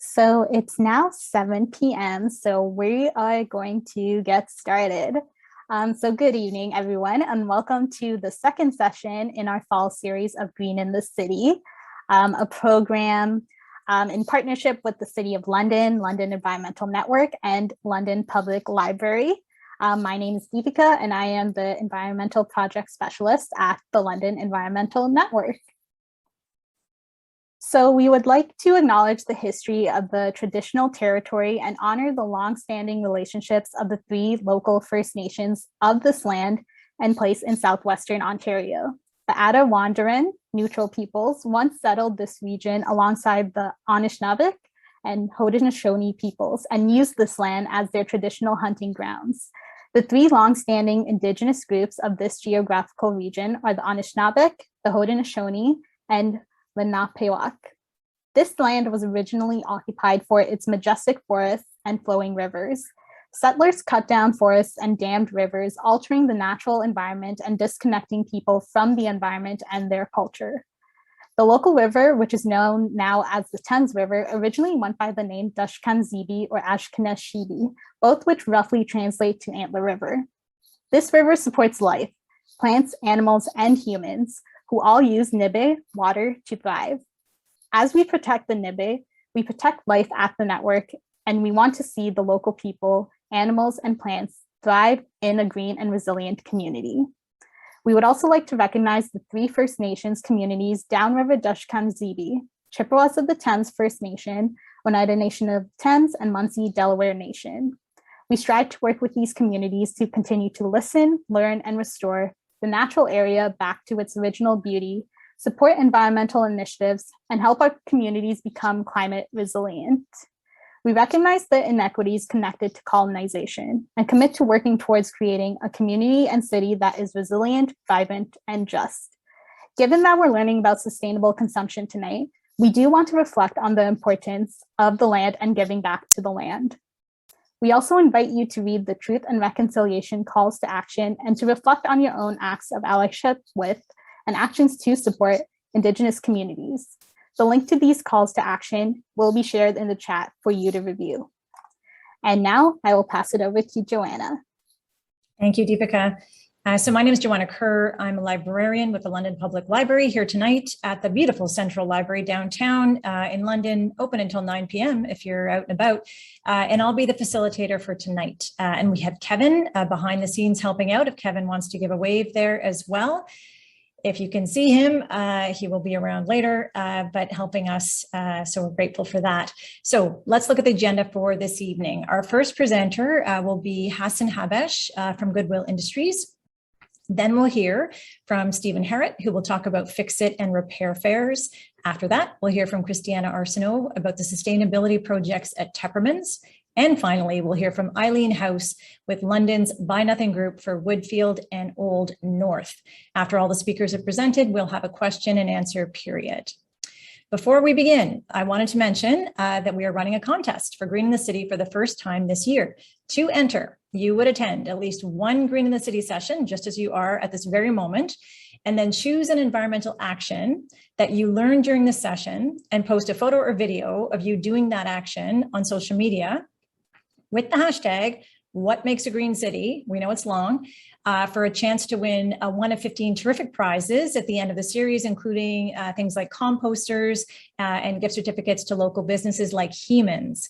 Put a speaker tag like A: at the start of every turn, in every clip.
A: So it's now 7 p.m. So we are going to get started. So good evening, everyone, and welcome to the second session in our fall series of Green in the City, a program in partnership with the City of London, London Environmental Network, and London Public Library. My name is Deepika, and I am the Environmental Project Specialist at the London Environmental Network. So we would like to acknowledge the history of the traditional territory and honor the long-standing relationships of the three local First Nations of this land and place in southwestern Ontario. The Attawandaron neutral peoples once settled this region alongside the Anishinaabe and Haudenosaunee peoples and used this land as their traditional hunting grounds. The three long-standing Indigenous groups of this geographical region are the Anishinaabe, the Haudenosaunee, and Hvac. This land was originally occupied for its majestic forests and flowing rivers. Settlers cut down forests and dammed rivers, altering the natural environment and disconnecting people from the environment and their culture. The local river, which is known now as the Thames River, originally went by the name Dushkan-Zibi or Ashkenazibi, both which roughly translate to Antler River. This river supports life, plants, animals, and humans, who all use Nibe water to thrive. As we protect the Nibe, we protect life at the network, and we want to see the local people, animals, and plants thrive in a green and resilient community. We would also like to recognize the three First Nations communities downriver Dushkan-Zibi, Chippewas of the Thames First Nation, Oneida Nation of Thames, and Munsee Delaware Nation. We strive to work with these communities to continue to listen, learn, and restore the natural area back to its original beauty, support environmental initiatives, and help our communities become climate resilient. We recognize the inequities connected to colonization and commit to working towards creating a community and city that is resilient, vibrant, and just. Given that we're learning about sustainable consumption tonight, we do want to reflect on the importance of the land and giving back to the land. We also invite you to read the Truth and Reconciliation Calls to Action and to reflect on your own acts of allyship with and actions to support Indigenous communities. The link to these calls to action will be shared in the chat for you to review. And now I will pass it over to Joanna.
B: Thank you, Deepika. So my name is Joanna Kerr. I'm a librarian with the London Public Library here tonight at the beautiful Central Library downtown in London, open until 9 p.m. if you're out and about. And I'll be the facilitator for tonight. And we have Kevin behind the scenes helping out if Kevin wants to give a wave there as well. If you can see him, he will be around later, but helping us, so we're grateful for that. So let's look at the agenda for this evening. Our first presenter will be Hasan Habish from Goodwill Industries. Then we'll hear from Stephen Harrett, who will talk about fix-it and repair fairs. After that, we'll hear from Christiana Arsenault about the sustainability projects at Temperaments. And finally, we'll hear from Eileen House with London's Buy Nothing Group for Woodfield and Old North. After all the speakers have presented, we'll have a question and answer period. Before we begin, I wanted to mention that we are running a contest for Green in the City for the first time this year. To enter, you would attend at least one Green in the City session, just as you are at this very moment, and then choose an environmental action that you learned during the session and post a photo or video of you doing that action on social media with the hashtag, What Makes a Green City? We know it's long, for a chance to win one of 15 terrific prizes at the end of the series, including things like composters and gift certificates to local businesses like Hemans.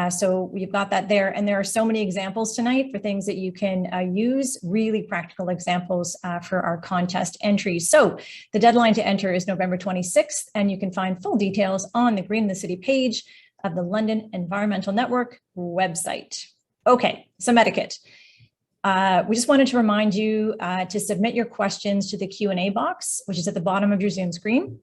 B: So we've got that there. And there are so many examples tonight for things that you can use, really practical examples for our contest entries. So the deadline to enter is November 26th, and you can find full details on the Green in the City page of the London Environmental Network website. Okay, some etiquette. We just wanted to remind you to submit your questions to the Q&A box, which is at the bottom of your Zoom screen,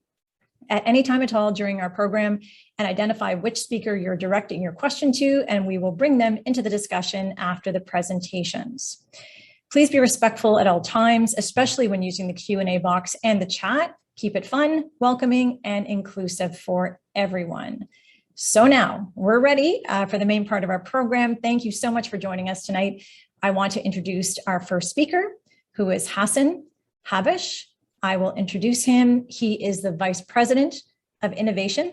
B: at any time at all during our program, and identify which speaker you're directing your question to, and we will bring them into the discussion after the presentations. Please be respectful at all times, especially when using the Q&A box and the chat. Keep it fun, welcoming, and inclusive for everyone. So now we're ready for the main part of our program. Thank you so much for joining us tonight. I want to introduce our first speaker, who is Hasan Habish. I will introduce him. He is the Vice President of Innovation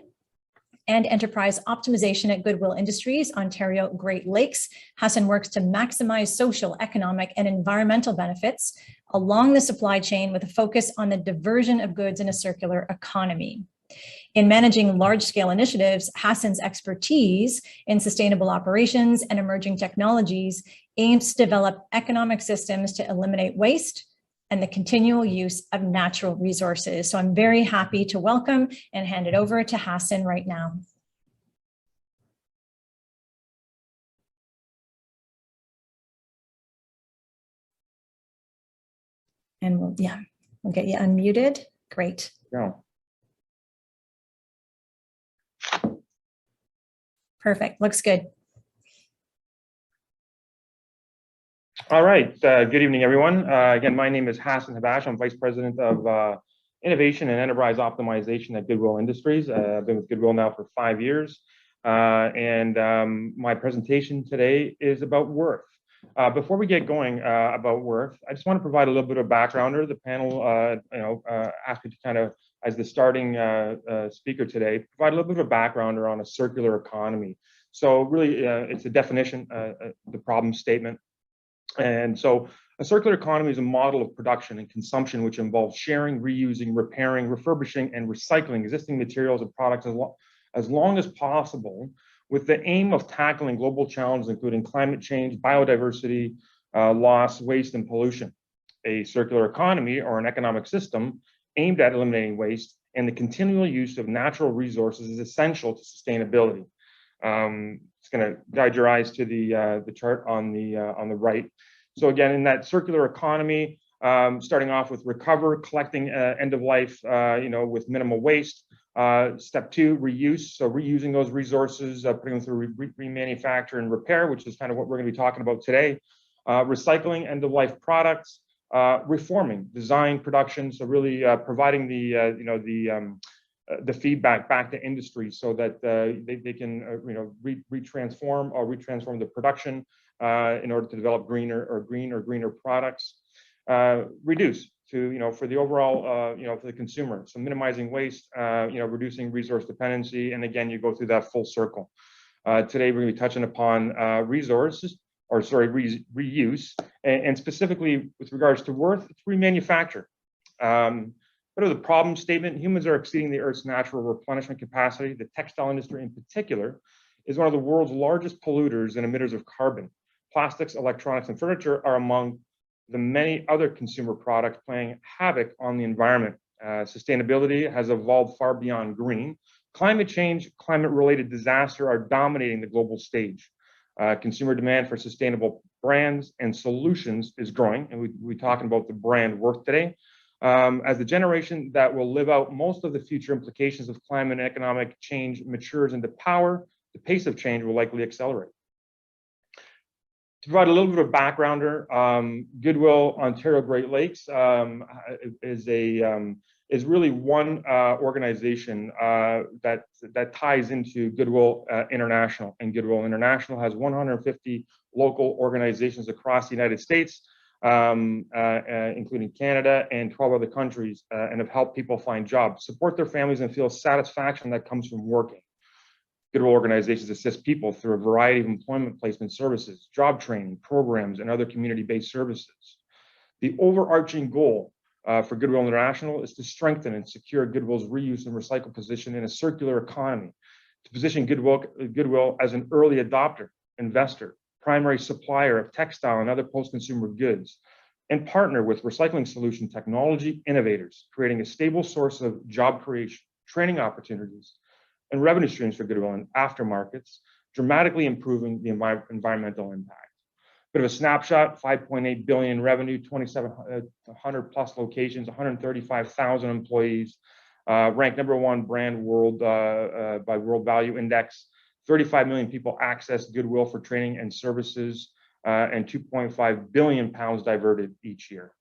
B: and enterprise optimization at Goodwill Industries, Ontario Great Lakes. Hasan works to maximize social, economic, and environmental benefits along the supply chain with a focus on the diversion of goods in a circular economy. In managing large-scale initiatives, Hasan's expertise in sustainable operations and emerging technologies aims to develop economic systems to eliminate waste and the continual use of natural resources. So I'm very happy to welcome and hand it over to Hasan right now. And we'll get you unmuted. Great.
C: Yeah.
B: Perfect. Looks good.
C: All right. Good evening, everyone. Again, my name is Hasan Habish. I'm Vice President of Innovation and Enterprise Optimization at Goodwill Industries. I've been with Goodwill now for 5 years. My presentation today is about Worth. Before we get going about Worth, I just want to provide a little bit of backgrounder. The panel, asked me to kind of, as the starting speaker today, provide a little bit of a backgrounder on a circular economy. So really, it's a definition, the problem statement. And so a circular economy is a model of production and consumption which involves sharing, reusing, repairing, refurbishing, and recycling existing materials and products as long as possible, with the aim of tackling global challenges including climate change, biodiversity, loss, waste, and pollution. A circular economy, or an economic system aimed at eliminating waste and the continual use of natural resources, is essential to sustainability. It's going to guide your eyes to the chart on the right. So again, in that circular economy, starting off with recover, collecting end of life, with minimal waste. Step 2, reuse. So reusing those resources, putting them through remanufacture and repair, which is kind of what we're going to be talking about today. Recycling end of life products. Reforming design, production. So really providing the feedback back to industry so that they can retransform the production in order to develop greener products. Reduce to for the overall for the consumer. So minimizing waste, reducing resource dependency, and again you go through that full circle. Today we're going to be touching upon reuse, and specifically with regards to Worth, it's remanufacture. What are the problem statement? Humans are exceeding the Earth's natural replenishment capacity. The textile industry in particular is one of the world's largest polluters and emitters of carbon. Plastics, electronics, and furniture are among the many other consumer products playing havoc on the environment. Sustainability has evolved far beyond green. Climate change, climate-related disaster are dominating the global stage. Consumer demand for sustainable brands and solutions is growing, and we're talking about the brand Worth today. As the generation that will live out most of the future implications of climate and economic change matures into power, the pace of change will likely accelerate. To provide a little bit of backgrounder, Goodwill Ontario Great Lakes is really one organization that ties into Goodwill International, and Goodwill International has 150 local organizations across the United States, including Canada and 12 other countries, and have helped people find jobs, support their families, and feel satisfaction that comes from working. Goodwill organizations assist people through a variety of employment placement services, job training, programs, and other community-based services. The overarching goal for Goodwill International is to strengthen and secure Goodwill's reuse and recycle position in a circular economy, to position Goodwill as an early adopter, investor, primary supplier of textile and other post-consumer goods, and partner with recycling solution technology innovators, creating a stable source of job creation, training opportunities, and revenue streams for Goodwill and aftermarkets, dramatically improving the environmental impact. Bit of a snapshot: 5.8 billion revenue, 2,700 plus locations, 135,000 employees, ranked #1 brand world by World Value Index. 35 million people access Goodwill for training and services, and 2.5 billion pounds diverted each year.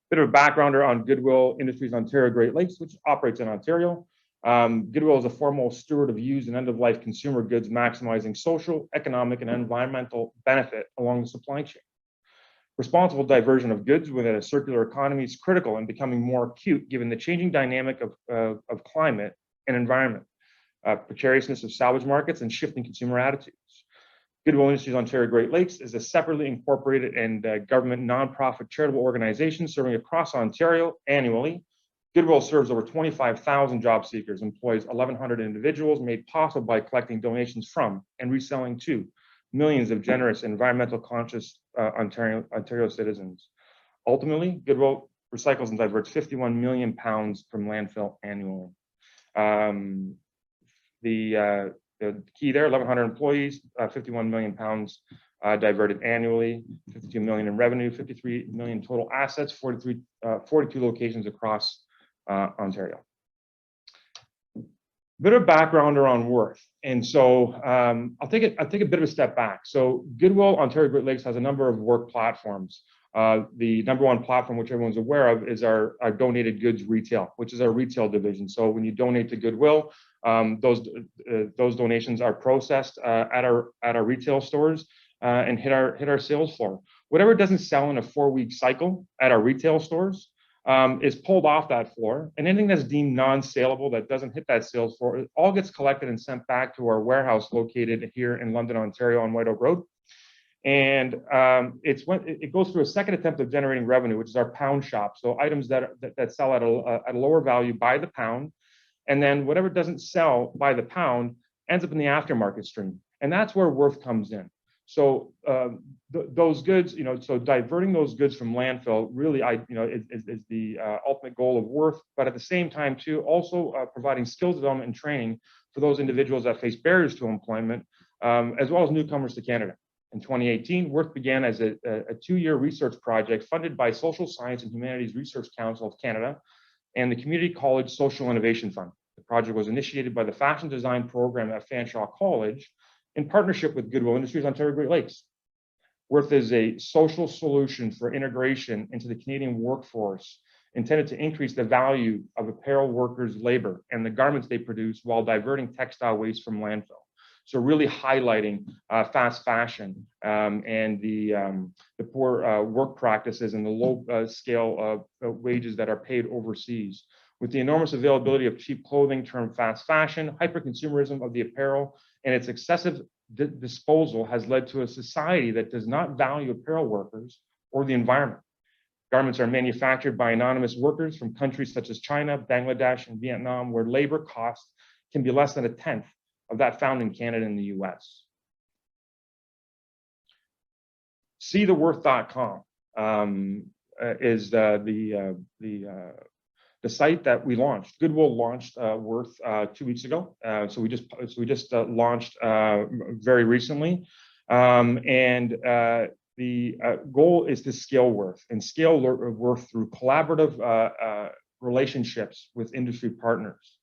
C: Bit of a backgrounder on Goodwill Industries Ontario Great Lakes, which operates in Ontario. Goodwill is a foremost steward of used and end-of-life consumer goods, maximizing social, economic, and environmental benefit along the supply chain. Responsible diversion of goods within a circular economy is critical and becoming more acute given the changing dynamic of climate and environment. precariousness of salvage markets, and shifting consumer attitudes. Goodwill Industries Ontario Great Lakes is a separately incorporated and government nonprofit charitable organization serving across Ontario annually. Goodwill serves over 25,000 job seekers, employs 1,100 individuals, made possible by collecting donations from and reselling to millions of generous, environmental conscious Ontario citizens. Ultimately, Goodwill recycles and diverts 51 million pounds from landfill annually. The key there, 1,100 employees, 51 million pounds diverted annually, 52 million in revenue, 53 million total assets, 42 locations across Ontario. Bit of background around Worth, and so I'll take a bit of a step back. So Goodwill Ontario Great Lakes has a number of work platforms. The number one platform, which everyone's aware of, is our donated goods retail, which is our retail division. So when you donate to Goodwill, those donations are processed at our retail stores and hit our sales floor. Whatever doesn't sell in a 4-week cycle at our retail stores is pulled off that floor, and anything that's deemed non-saleable that doesn't hit that sales floor, it all gets collected and sent back to our warehouse located here in London, Ontario, on White Oak Road. And it goes through a second attempt of generating revenue, which is our pound shop. So items that sell at a lower value by the pound, and then whatever doesn't sell by the pound ends up in the aftermarket stream, and that's where Worth comes in. So those goods, so diverting those goods from landfill really, is the ultimate goal of Worth. But at the same time, too, also providing skills development and training for those individuals that face barriers to employment, as well as newcomers to Canada. In 2018, Worth began as a 2-year research project funded by Social Science and Humanities Research Council of Canada and the Community College Social Innovation Fund. The project was initiated by the Fashion Design program at Fanshawe College in partnership with Goodwill Industries Ontario Great Lakes. Worth is a social solution for integration into the Canadian workforce intended to increase the value of apparel workers' labor and the garments they produce while diverting textile waste from landfill. So really highlighting fast fashion and the poor work practices and the low scale of wages that are paid overseas. With the enormous availability of cheap clothing termed fast fashion, hyper-consumerism of the apparel and its excessive disposal has led to a society that does not value apparel workers or the environment. Garments are manufactured by anonymous workers from countries such as China, Bangladesh, and Vietnam, where labor costs can be less than a tenth of that found in Canada and the US. SeeTheWorth.com is the site that we launched. Goodwill launched Worth 2 weeks ago. So we just launched very recently. The goal is to scale Worth and scale Worth through collaborative relationships with industry partners.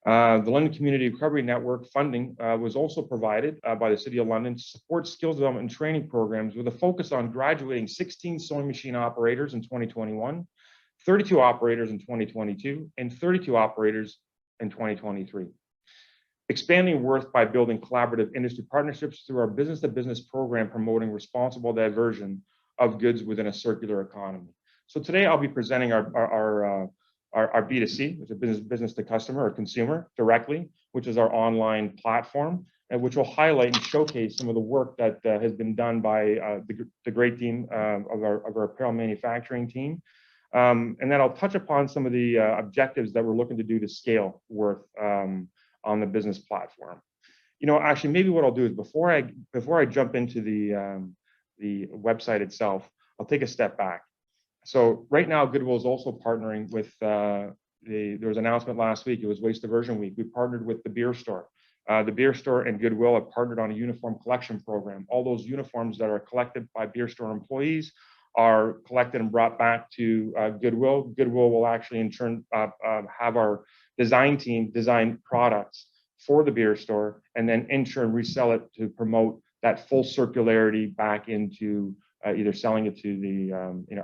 C: The London Community Recovery Network funding was also provided by the City of London to support skills development and training programs with a focus on graduating 16 sewing machine operators in 2021, 32 operators in 2022, and 32 operators in 2023. Expanding Worth by building collaborative industry partnerships through our business-to-business program promoting responsible diversion of goods within a circular economy. So today I'll be presenting our B2C, which is business to customer or consumer directly, which is our online platform, and which will highlight and showcase some of the work that has been done by the great team of our apparel manufacturing team. And then I'll touch upon some of the objectives that we're looking to do to scale Worth on the business platform. Actually, maybe what I'll do is before I jump into the website itself, I'll take a step back. So right now, Goodwill is also partnering with there was an announcement last week. It was Waste Diversion Week. We partnered with the beer store. The beer store and Goodwill have partnered on a uniform collection program. All those uniforms that are collected by beer store employees are collected and brought back to Goodwill. Goodwill will actually in turn have our design team design products for the beer store and then in turn resell it to promote that full circularity back into either selling it to the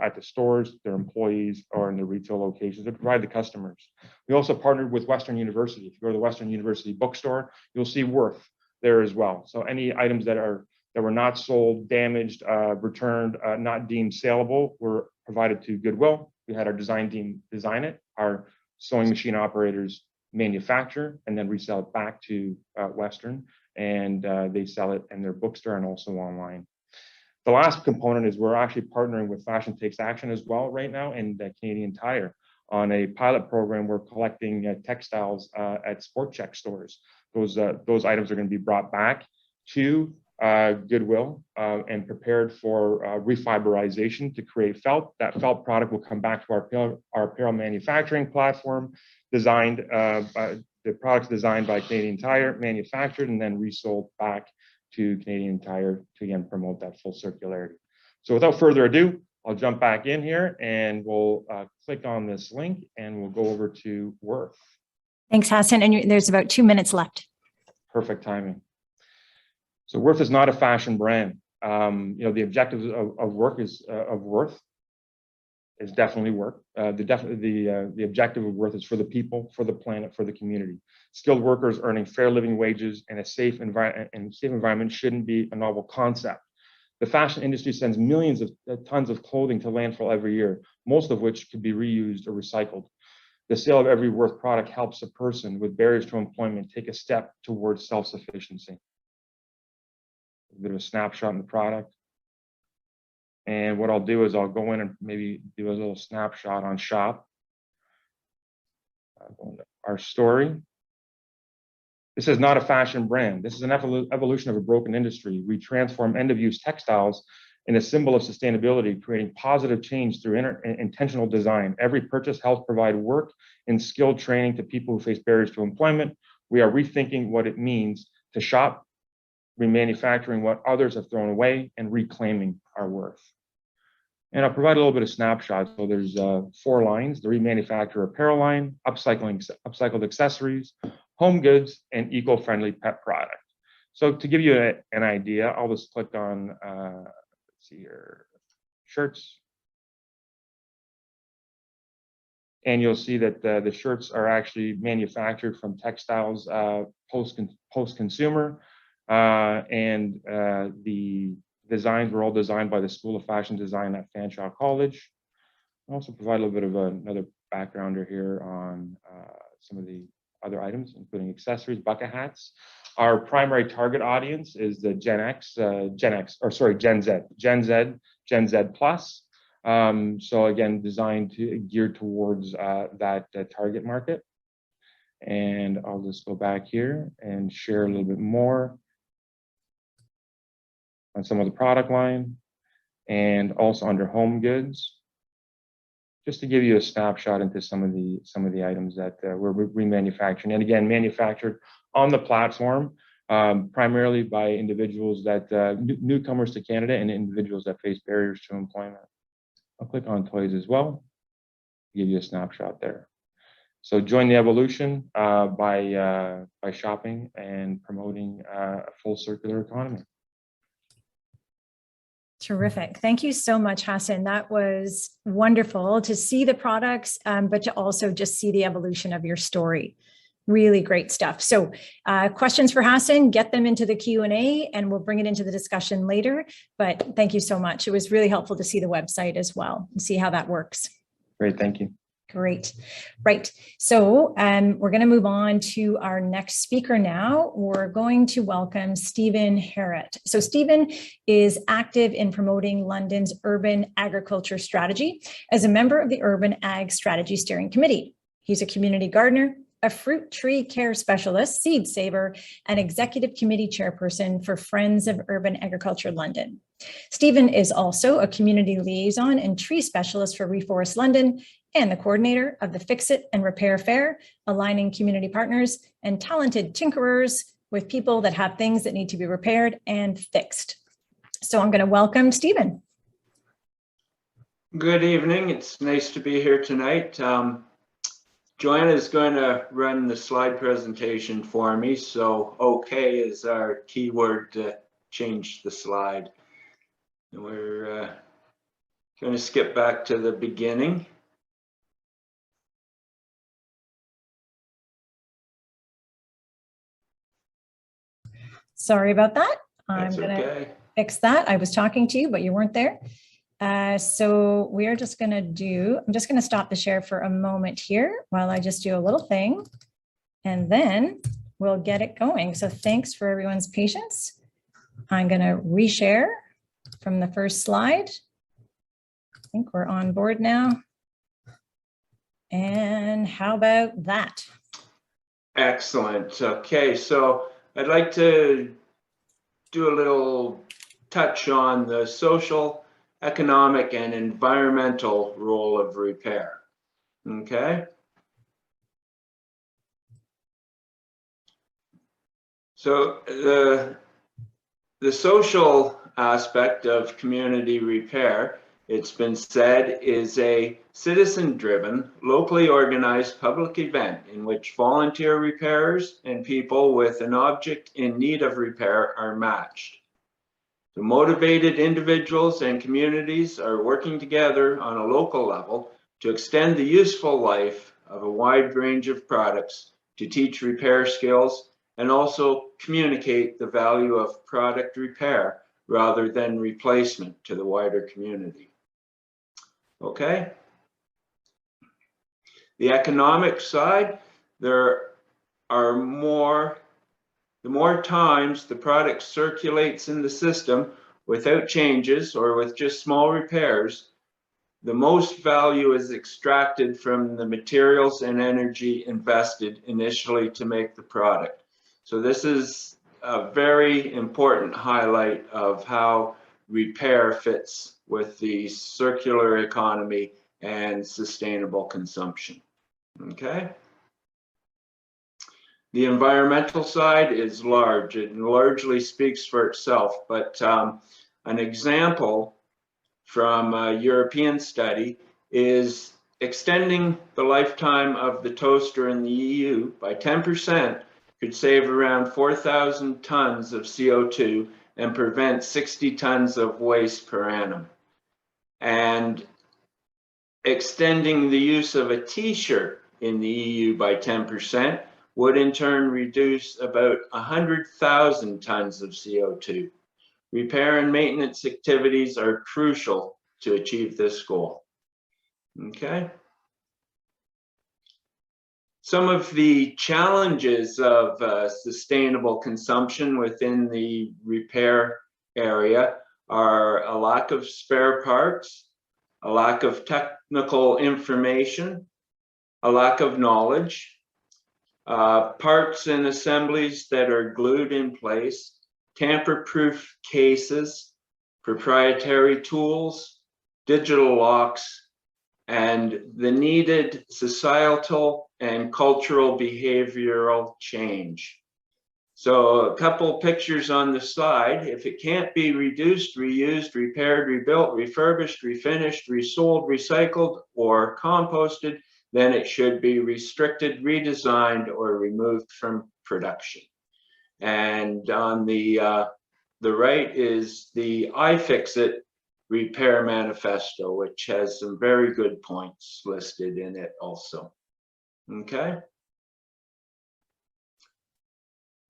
C: at the stores, their employees, or in the retail locations to provide the customers. We also partnered with Western University. If you go to the Western University bookstore, you'll see Worth there as well. So any items that were not sold, damaged, returned, not deemed saleable were provided to Goodwill. We had our design team design it. Our sewing machine operators manufacture and then resell it back to Western, and they sell it in their bookstore and also online. The last component is we're actually partnering with Fashion Takes Action as well right now, and Canadian Tire on a pilot program. We're collecting textiles at Sport Check stores. Those items are going to be brought back to Goodwill and prepared for refiberization to create felt. That felt product will come back to our apparel manufacturing platform, designed the products designed by Canadian Tire, manufactured, and then resold back to Canadian Tire to again promote that full circularity. So without further ado, I'll jump back in here and we'll click on this link and we'll go over to Worth.
B: Thanks, Hasan. And there's about 2 minutes left. Perfect
C: timing. So Worth is not a fashion brand. The objective of Worth is definitely work. The objective of Worth is for the people, for the planet, for the community. Skilled workers earning fair living wages and a safe environment shouldn't be a novel concept. The fashion industry sends millions of tons of clothing to landfill every year, most of which could be reused or recycled. The sale of every Worth product helps a person with barriers to employment take a step towards self-sufficiency. A bit of a snapshot in the product. And what I'll do is I'll go in and maybe do a little snapshot on shop. Our story. This is not a fashion brand. This is an evolution of a broken industry. We transform end-of-use textiles in a symbol of sustainability, creating positive change through intentional design. Every purchase helps provide work and skilled training to people who face barriers to employment. We are rethinking what it means to shop, remanufacturing what others have thrown away, and reclaiming our worth. And I'll provide a little bit of snapshot. So there's 4 lines: the remanufactured apparel line, upcycled accessories, home goods, and eco-friendly pet product. So to give you an idea, I'll just click on, let's see here, shirts. And you'll see that the shirts are actually manufactured from textiles post-consumer. And the designs were all designed by the School of Fashion Design at Fanshawe College. I'll also provide a little bit of another backgrounder here on some of the other items, including accessories, bucket hats. Our primary target audience is the Gen Z Plus. So again, designed to gear towards that target market. And I'll just go back here and share a little bit more on some of the product line, and also under home goods, just to give you a snapshot into some of the items that we're remanufacturing, and again manufactured on the platform, primarily by individuals that newcomers to Canada and individuals that face barriers to employment. I'll click on toys as well, give you a snapshot there. So join the evolution by shopping and promoting a full circular economy.
B: Terrific. Thank you so much, Hasan. That was wonderful to see the products, but to also just see the evolution of your story. Really great stuff. So questions for Hasan, get them into the Q&A and we'll bring it into the discussion later. But thank you so much. It was really helpful to see the website as well and see how that works.
C: Great. Thank you.
B: Great. Right. So we're going to move on to our next speaker now. We're going to welcome Stephen Harrett. So Stephen is active in promoting London's urban agriculture strategy as a member of the Urban Ag Strategy Steering Committee. He's a community gardener, a fruit tree care specialist, seed saver, and executive committee chairperson for Friends of Urban Agriculture London. Stephen is also a community liaison and tree specialist for Reforest London and the coordinator of the Fix It and Repair Fair, aligning community partners and talented tinkerers with people that have things that need to be repaired and fixed. So I'm going to welcome Stephen.
D: Good evening. It's nice to be here tonight. Joanna is going to run the slide presentation for me. So okay is our keyword to change the slide. And we're going to skip back to the beginning.
B: Sorry about that. I'm going to fix that. I was talking to you, but you weren't there. So we are just going to I'm just going to stop the share for a moment here while I just do a little thing. and then we'll get it going. So thanks for everyone's patience. I'm going to reshare from the first slide. I think we're on board now. And how about that?
D: Excellent. Okay, so I'd like to do a little touch on the social, economic, and environmental role of repair. Okay. So the social aspect of community repair, it's been said, is a citizen-driven, locally organized public event in which volunteer repairers and people with an object in need of repair are matched. The motivated individuals and communities are working together on a local level to extend the useful life of a wide range of products, to teach repair skills, and also communicate the value of product repair rather than replacement to the wider community. Okay. The economic side, the more times the product circulates in the system without changes or with just small repairs, the most value is extracted from the materials and energy invested initially to make the product. So this is a very important highlight of how repair fits with the circular economy and sustainable consumption. Okay. The environmental side is large. It largely speaks for itself, but an example from a European study is extending the lifetime of the toaster in the EU by 10% could save around 4,000 tons of CO2 and prevent 60 tons of waste per annum. And extending the use of a t-shirt in the EU by 10% would in turn reduce about 100,000 tons of CO2. Repair and maintenance activities are crucial to achieve this goal. Okay. Some of the challenges of sustainable consumption within the repair area are a lack of spare parts, a lack of technical information, a lack of knowledge, parts and assemblies that are glued in place, tamper-proof cases, proprietary tools, digital locks, and the needed societal and cultural behavioral change. So a couple pictures on the side. If it can't be reduced, reused, repaired, rebuilt, refurbished, refinished, resold, recycled, or composted, then it should be restricted, redesigned, or removed from production. And on the right is the iFixit Repair Manifesto, which has some very good points listed in it also. Okay.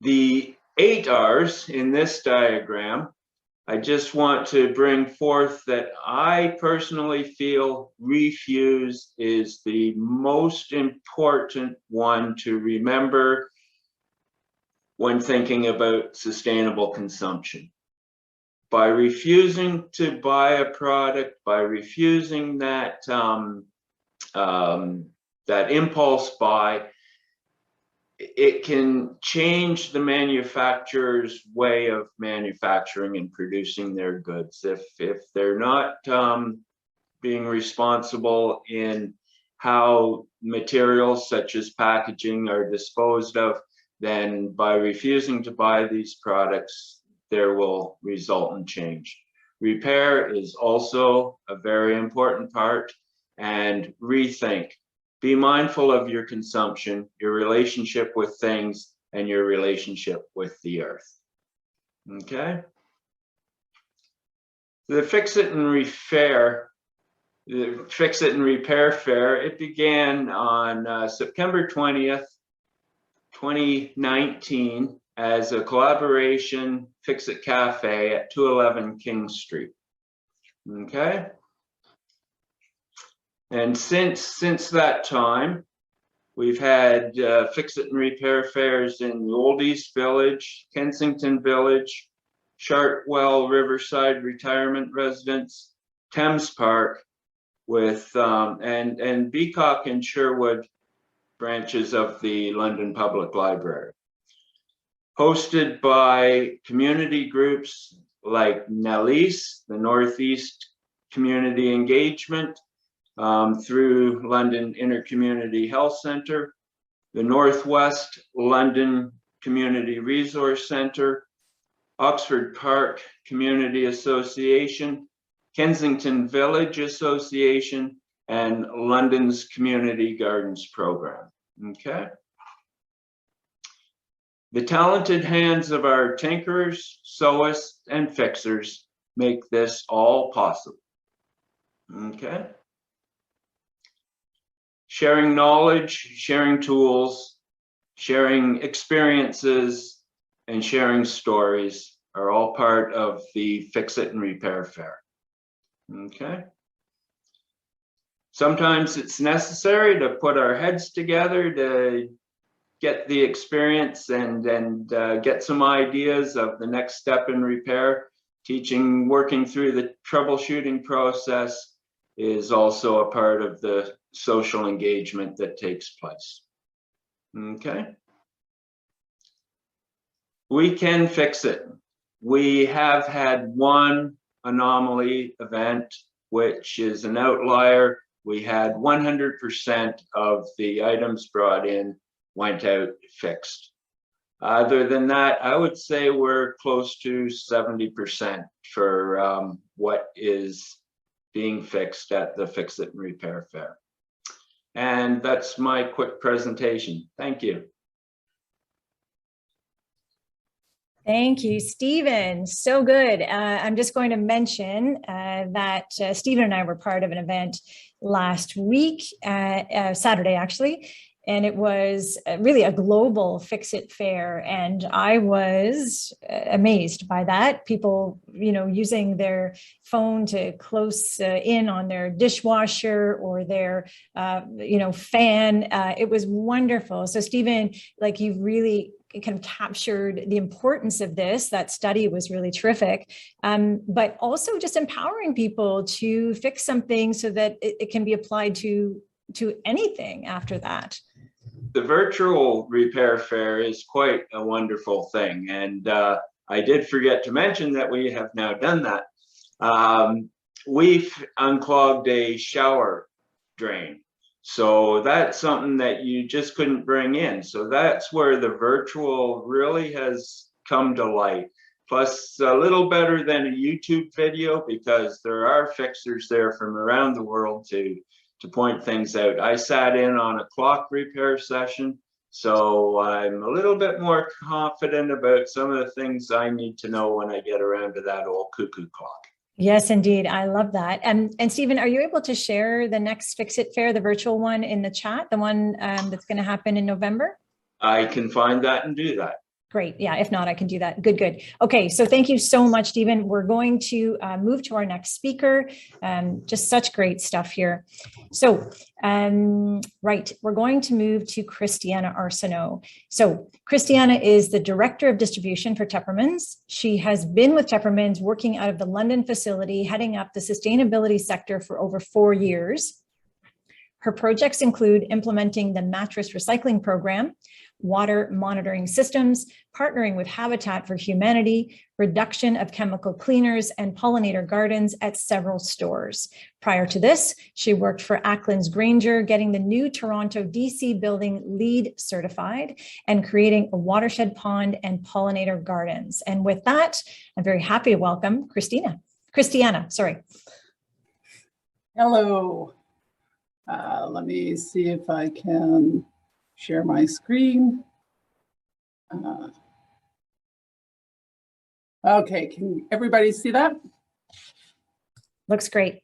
D: The 8 R's in this diagram, I just want to bring forth that I personally feel refuse is the most important one to remember when thinking about sustainable consumption. By refusing to buy a product, by refusing that that impulse buy, it can change the manufacturer's way of manufacturing and producing their goods. If they're not being responsible in how materials such as packaging are disposed of, then by refusing to buy these products, there will result in change. Repair is also a very important part, and rethink. Be mindful of your consumption, your relationship with things, and your relationship with the earth. Okay? The Fix It and Repair Fair, it began on September 20th, 2019 as a collaboration Fix It Cafe at 211 King Street. Okay? And since that time, We've had fix it and repair fairs in Old East Village, Kensington Village, Chartwell Riverside Retirement Residence, Thames Park, with and Beacock and Sherwood branches of the London Public Library. Hosted by community groups like NELIS, the Northeast Community Engagement, through London Intercommunity Health Center, the Northwest London Community Resource Center, Oxford Park Community Association, Kensington Village Association, and London's Community Gardens Program. Okay. The talented hands of our tinkerers, sewists, and fixers make this all possible. Okay. Sharing knowledge, sharing tools, sharing experiences, and sharing stories are all part of the Fix It and Repair Fair. Okay. Sometimes it's necessary to put our heads together to get the experience and get some ideas of the next step in repair. Working through the troubleshooting process is also a part of the social engagement that takes place. Okay. We can fix it. We have had one anomaly event, which is an outlier. We had 100% of the items brought in went out fixed. Other than that, I would say we're close to 70% for what is being fixed at the Fix It and Repair Fair. And that's my quick presentation. Thank you.
B: Thank you, Stephen. So good. I'm just going to mention that Stephen and I were part of an event last week, Saturday actually, and it was really a global Fix-It fair. And I was amazed by that. People, using their phone to close in on their dishwasher or their, fan. It was wonderful. So Stephen, like, you've really kind of captured the importance of this. That study was really terrific, but also just empowering people to fix something so that it can be applied to anything after that.
D: The virtual repair fair is quite a wonderful thing. And I did forget to mention that we have now done that. We've unclogged a shower drain. So that's something that you just couldn't bring in. So that's where the virtual really has come to light. Plus a little better than a YouTube video, because there are fixers there from around the world to point things out. I sat in on a clock repair session, so I'm a little bit more confident about some of the things I need to know when I get around to that old cuckoo clock.
B: Yes, indeed. I love that. And Stephen, are you able to share the next Fix It Fair, the virtual one, in the chat, the one that's going to happen in November?
D: I can find that and do that.
B: Great. Yeah, if not, I can do that. Good. Okay, so thank you so much, Stephen. We're going to move to our next speaker. Just such great stuff here. So, right, we're going to move to Christiana Arsenault. So Christiana is the Director of Distribution for Temperaments. She has been with Temperaments working out of the London facility, heading up the sustainability sector for over 4 years. Her projects include implementing the Mattress Recycling program, water monitoring systems, partnering with Habitat for Humanity, reduction of chemical cleaners, and pollinator gardens at several stores. Prior to this, she worked for Acklands Granger, getting the new Toronto DC building LEED certified and creating a watershed pond and pollinator gardens. And with that, I'm very happy to welcome Christiana.
E: Hello. Let me see if I can share my screen. Okay, can everybody see that?
B: Looks great.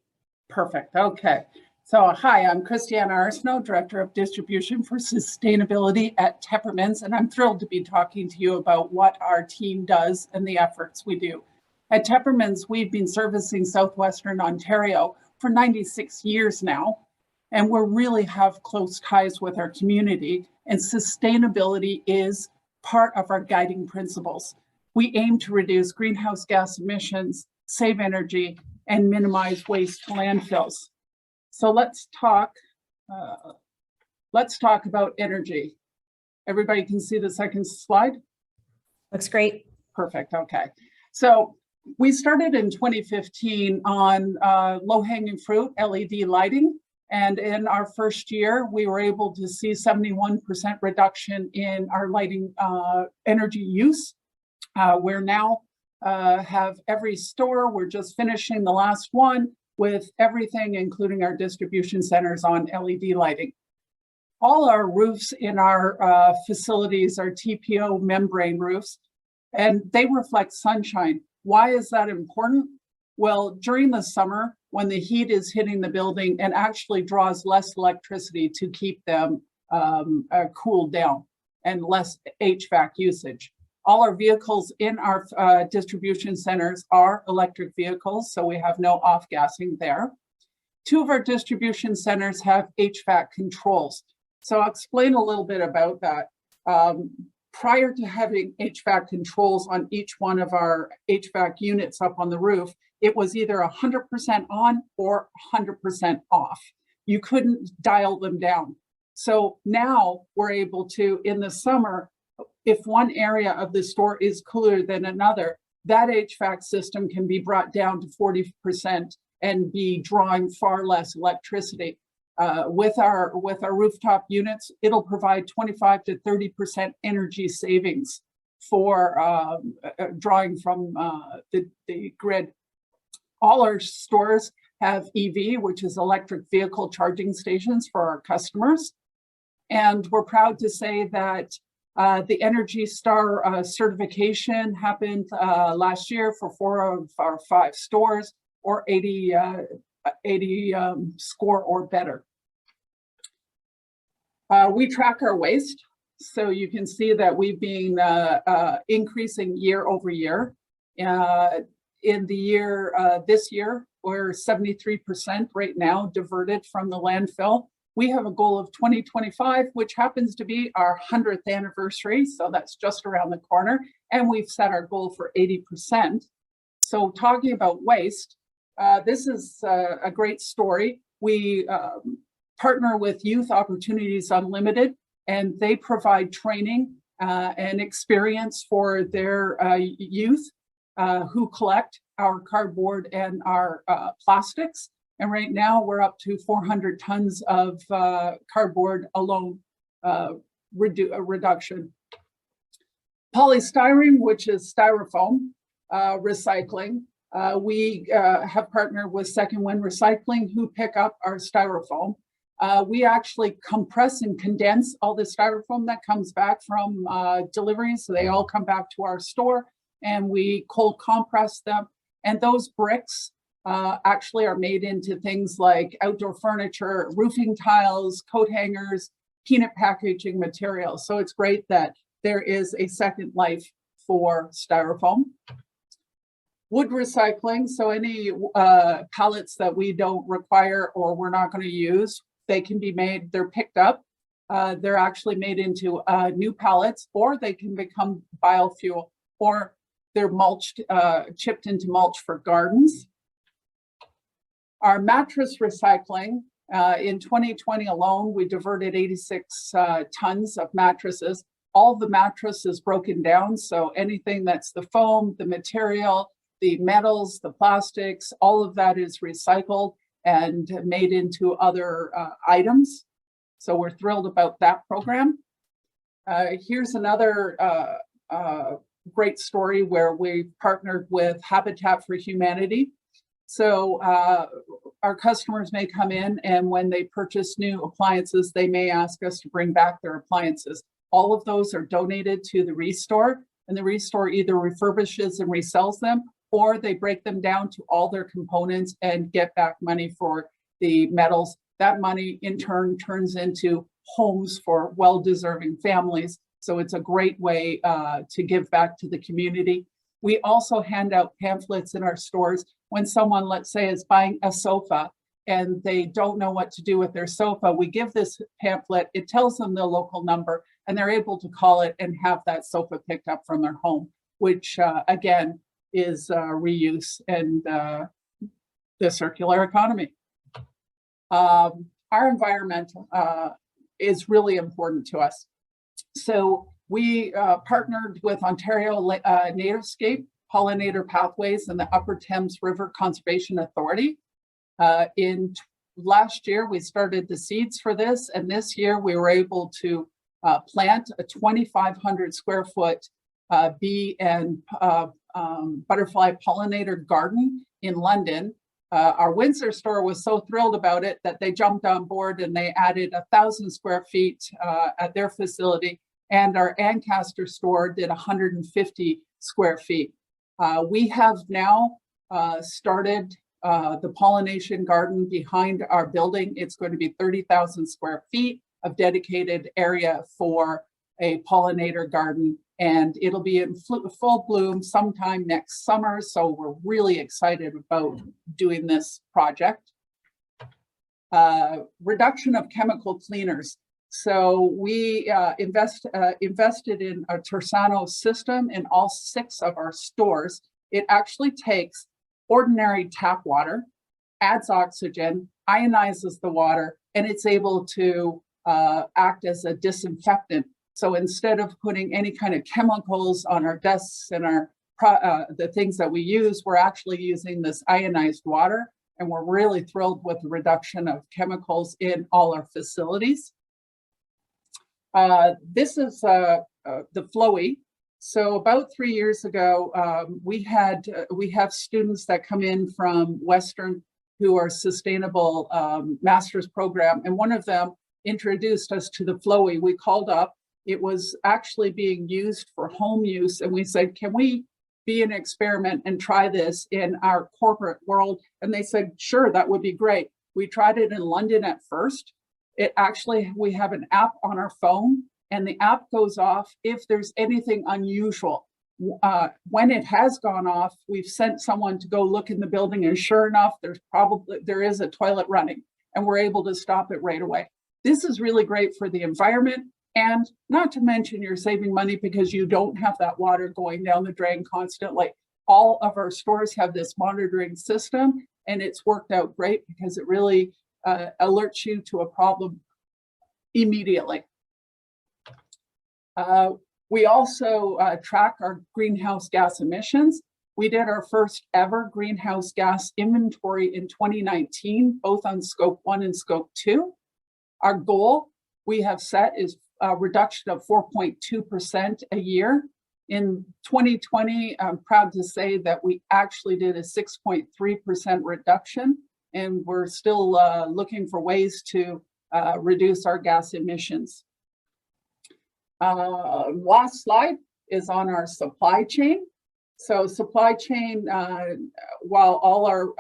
E: Perfect. Okay. So hi, I'm Christiana Arsenault, Director of Distribution for Sustainability at Temperaments, and I'm thrilled to be talking to you about what our team does and the efforts we do. At Temperaments, we've been servicing Southwestern Ontario for 96 years now. And we really have close ties with our community, and sustainability is part of our guiding principles. We aim to reduce greenhouse gas emissions, save energy, and minimize waste to landfills. So let's talk about energy. Everybody can see the second slide?
B: Looks great.
E: Perfect, okay. So we started in 2015 on low-hanging fruit, LED lighting. And in our first year, we were able to see 71% reduction in our lighting energy use. We're now have every store, we're just finishing the last one with everything, including our distribution centers on LED lighting. All our roofs in our facilities are TPO membrane roofs, and they reflect sunshine. Why is that important? Well, during the summer, when the heat is hitting the building, and actually draws less electricity to keep them cooled down and less HVAC usage. All our vehicles in our distribution centers are electric vehicles, so we have no off-gassing there. 2 of our distribution centers have HVAC controls. So I'll explain a little bit about that. Prior to having HVAC controls on each one of our HVAC units up on the roof, it was either 100% on or 100% off. You couldn't dial them down. So now we're able to, in the summer, if one area of the store is cooler than another, that HVAC system can be brought down to 40% and be drawing far less electricity. With our rooftop units, it'll provide 25 to 30% energy savings for drawing from the grid. All our stores have EV, which is electric vehicle charging stations for our customers. And we're proud to say that the Energy Star certification happened last year for 4 of our 5 stores, or 80 score or better. We track our waste, so you can see that we've been increasing year over year. In the year, this year, we're 73% right now diverted from the landfill. We have a goal of 2025, which happens to be our 100th anniversary, so that's just around the corner, and we've set our goal for 80%. So talking about waste, this is a great story. We partner with Youth Opportunities Unlimited, and they provide training and experience for their youth who collect our cardboard and our plastics. And right now we're up to 400 tons of cardboard alone reduction. Polystyrene, which is styrofoam recycling. We have partnered with Second Wind Recycling, who pick up our styrofoam. We actually compress and condense all the styrofoam that comes back from deliveries. So they all come back to our store, and we cold compress them. And those bricks actually are made into things like outdoor furniture, roofing tiles, coat hangers, peanut packaging materials. So it's great that there is a second life for styrofoam. Wood recycling, so any pallets that we don't require or we're not going to use, they can be made, they're picked up. They're actually made into new pallets, or they can become biofuel, or they're mulched, chipped into mulch for gardens. Our mattress recycling, in 2020 alone, we diverted 86 tons of mattresses. All the mattress is broken down, so anything that's the foam, the material, the metals, the plastics, all of that is recycled and made into other items. So we're thrilled about that program. Here's another great story where we've partnered with Habitat for Humanity. So our customers may come in, and when they purchase new appliances, they may ask us to bring back their appliances. All of those are donated to the Restore, and the Restore either refurbishes and resells them, or they break them down to all their components and get back money for the metals. That money in turn turns into homes for well-deserving families. So it's a great way to give back to the community. We also hand out pamphlets in our stores when someone, let's say, is buying a sofa and they don't know what to do with their sofa, we give this pamphlet, it tells them the local number, and they're able to call it and have that sofa picked up from their home, which again is reuse and the circular economy. Our environment is really important to us. So we partnered with Ontario Nativescape, Pollinator Pathways, and the Upper Thames River Conservation Authority. Last year, we started the seeds for this, and this year we were able to plant a 2,500 square foot bee and butterfly pollinator garden in London. Our Windsor store was so thrilled about it that they jumped on board and they added 1,000 square feet at their facility. And our Ancaster store did 150 square feet. We have now started the pollination garden behind our building. It's going to be 30,000 square feet of dedicated area for a pollinator garden, and it'll be in full bloom sometime next summer. So we're really excited about doing this project. Reduction of chemical cleaners. So we invested in a Arsenault system in all 6 of our stores. It actually takes ordinary tap water, adds oxygen, ionizes the water, and it's able to act as a disinfectant. So instead of putting any kind of chemicals on our desks and the things that we use, we're actually using this ionized water, and we're really thrilled with the reduction of chemicals in all our facilities. This is the Flowy. So about 3 years ago, we have students that come in from Western who are sustainable master's program, and one of them introduced us to the Flowy. We called up. It was actually being used for home use, and we said, can we be an experiment and try this in our corporate world? And they said, sure, that would be great. We tried it in London at first. We have an app on our phone, and the app goes off if there's anything unusual. When it has gone off, we've sent someone to go look in the building, and sure enough, there is a toilet running, and we're able to stop it right away. This is really great for the environment, and not to mention you're saving money because you don't have that water going down the drain constantly. All of our stores have this monitoring system, and it's worked out great because it really alerts you to a problem immediately. We also track our greenhouse gas emissions. We did our first ever greenhouse gas inventory in 2019, both on scope 1 and scope 2. Our goal we have set is a reduction of 4.2% a year. In 2020, I'm proud to say that we actually did a 6.3% reduction, and we're still looking for ways to reduce our gas emissions. Last slide is on our supply chain. So supply chain, while all our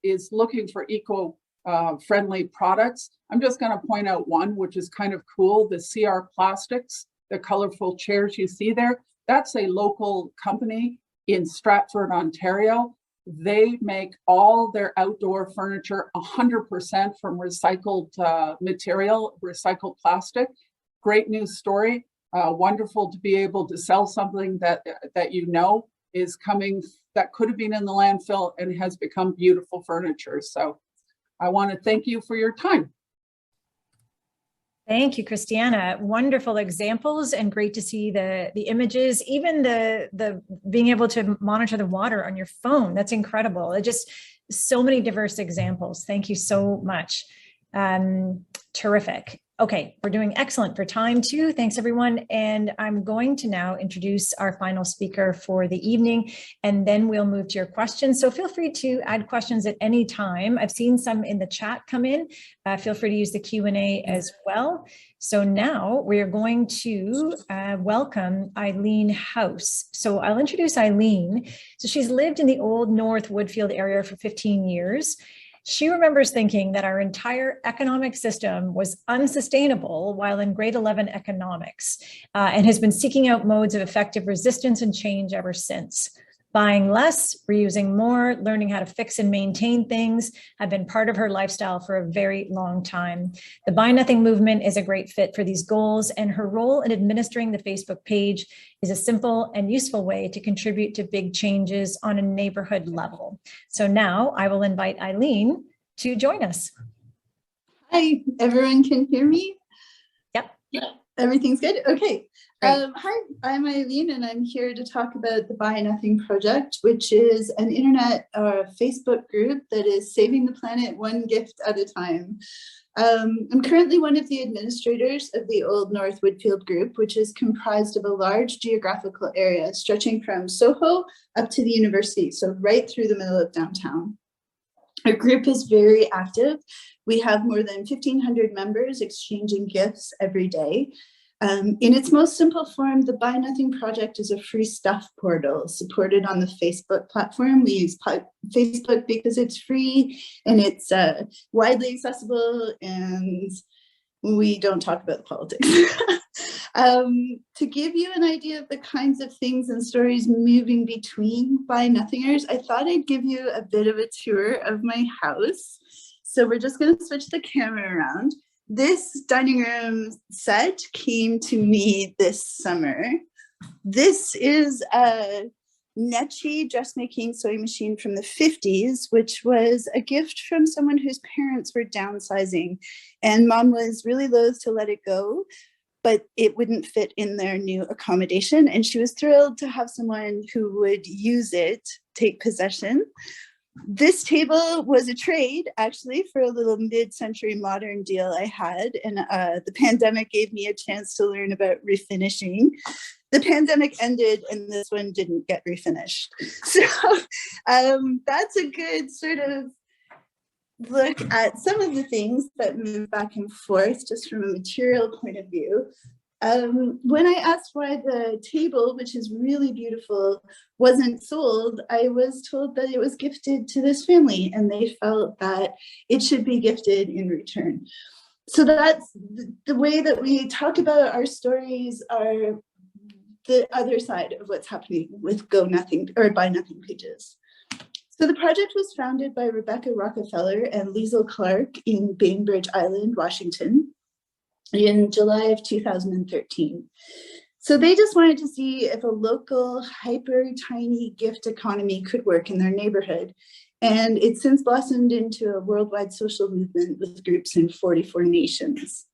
E: is looking for eco-friendly products, I'm just going to point out one, which is kind of cool, the CR Plastics, the colorful chairs you see there. That's a local company in Stratford, Ontario. They make all their outdoor furniture 100% from recycled material, recycled plastic. Great news story. Wonderful to be able to sell something that is coming, that could have been in the landfill and has become beautiful furniture. So I want to thank you for your time.
B: Thank you, Christiana. Wonderful examples, and great to see the images, even the being able to monitor the water on your phone. That's incredible. It just so many diverse examples. Thank you so much. Terrific. Okay, we're doing excellent for time too. Thanks everyone. And I'm going to now introduce our final speaker for the evening, and then we'll move to your questions. So feel free to add questions at any time. I've seen some in the chat come in. Feel free to use the Q&A as well. So now we are going to welcome Eileen House. So I'll introduce Eileen. So she's lived in the Old North Woodfield area for 15 years. She remembers thinking that our entire economic system was unsustainable while in grade 11 economics, and has been seeking out modes of effective resistance and change ever since. Buying less, reusing more, learning how to fix and maintain things have been part of her lifestyle for a very long time. The Buy Nothing movement is a great fit for these goals, and her role in administering the Facebook page is a simple and useful way to contribute to big changes on a neighborhood level. So now I will invite Eileen to join us.
F: Hi, everyone can hear me?
B: Yep.
F: Yeah. Everything's good? Okay.
B: Great.
F: Hi, I'm Eileen, and I'm here to talk about the Buy Nothing Project, which is an internet Facebook group that is saving the planet one gift at a time. I'm currently one of the administrators of the Old North Woodfield group, which is comprised of a large geographical area stretching from Soho up to the university, so right through the middle of downtown. Our group is very active. We have more than 1,500 members exchanging gifts every day. In its most simple form, the Buy Nothing Project is a free stuff portal supported on the Facebook platform. We use Facebook because it's free and it's widely accessible, and we don't talk about the politics. To give you an idea of the kinds of things and stories moving between Buy Nothingers, I thought I'd give you a bit of a tour of my house. So we're just going to switch the camera around. This dining room set came to me this summer. This is a Netchi dressmaking sewing machine from the 50s, which was a gift from someone whose parents were downsizing, and mom was really loath to let it go, but it wouldn't fit in their new accommodation, and she was thrilled to have someone who would use it take possession. This table was a trade, actually, for a little mid-century modern deal I had, and the pandemic gave me a chance to learn about refinishing. The pandemic ended, and this one didn't get refinished. So that's a good sort of look at some of the things that move back and forth, just from a material point of view. When I asked why the table, which is really beautiful, wasn't sold, I was told that it was gifted to this family and they felt that it should be gifted in return. So that's the way that we talk about our stories, are the other side of what's happening with Go Nothing or Buy Nothing pages. So the project was founded by Rebecca Rockefeller and Liesl Clark in Bainbridge Island, Washington, in July of 2013. So they just wanted to see if a local hyper tiny gift economy could work in their neighborhood. And it's since blossomed into a worldwide social movement with groups in 44 nations.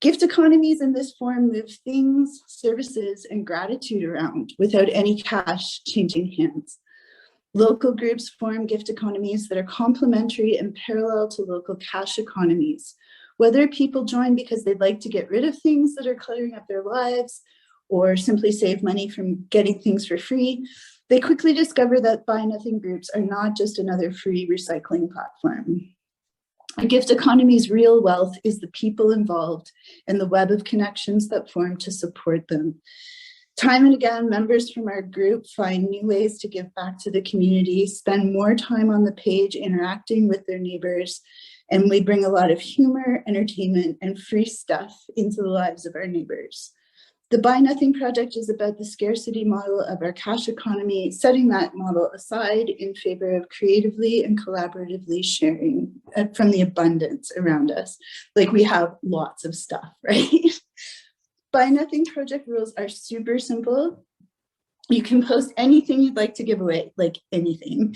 F: Gift economies in this form move things, services, and gratitude around without any cash changing hands. Local groups form gift economies that are complementary and parallel to local cash economies. Whether people join because they'd like to get rid of things that are cluttering up their lives, or simply save money from getting things for free, they quickly discover that Buy Nothing groups are not just another free recycling platform. A gift economy's real wealth is the people involved and the web of connections that form to support them. Time and again, members from our group find new ways to give back to the community, spend more time on the page interacting with their neighbors, and we bring a lot of humor, entertainment, and free stuff into the lives of our neighbors. The Buy Nothing Project is about the scarcity model of our cash economy, setting that model aside in favor of creatively and collaboratively sharing from the abundance around us. Like, we have lots of stuff, right? Buy Nothing Project rules are super simple. You can post anything you'd like to give away, like anything.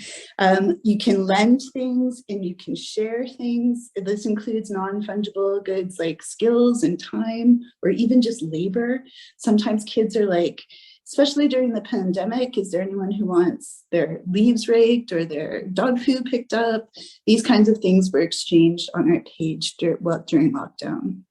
F: You can lend things and you can share things. This includes non-fungible goods like skills and time, or even just labor. Sometimes kids are like, especially during the pandemic, is there anyone who wants their leaves raked or their dog food picked up? These kinds of things were exchanged on our page during lockdown.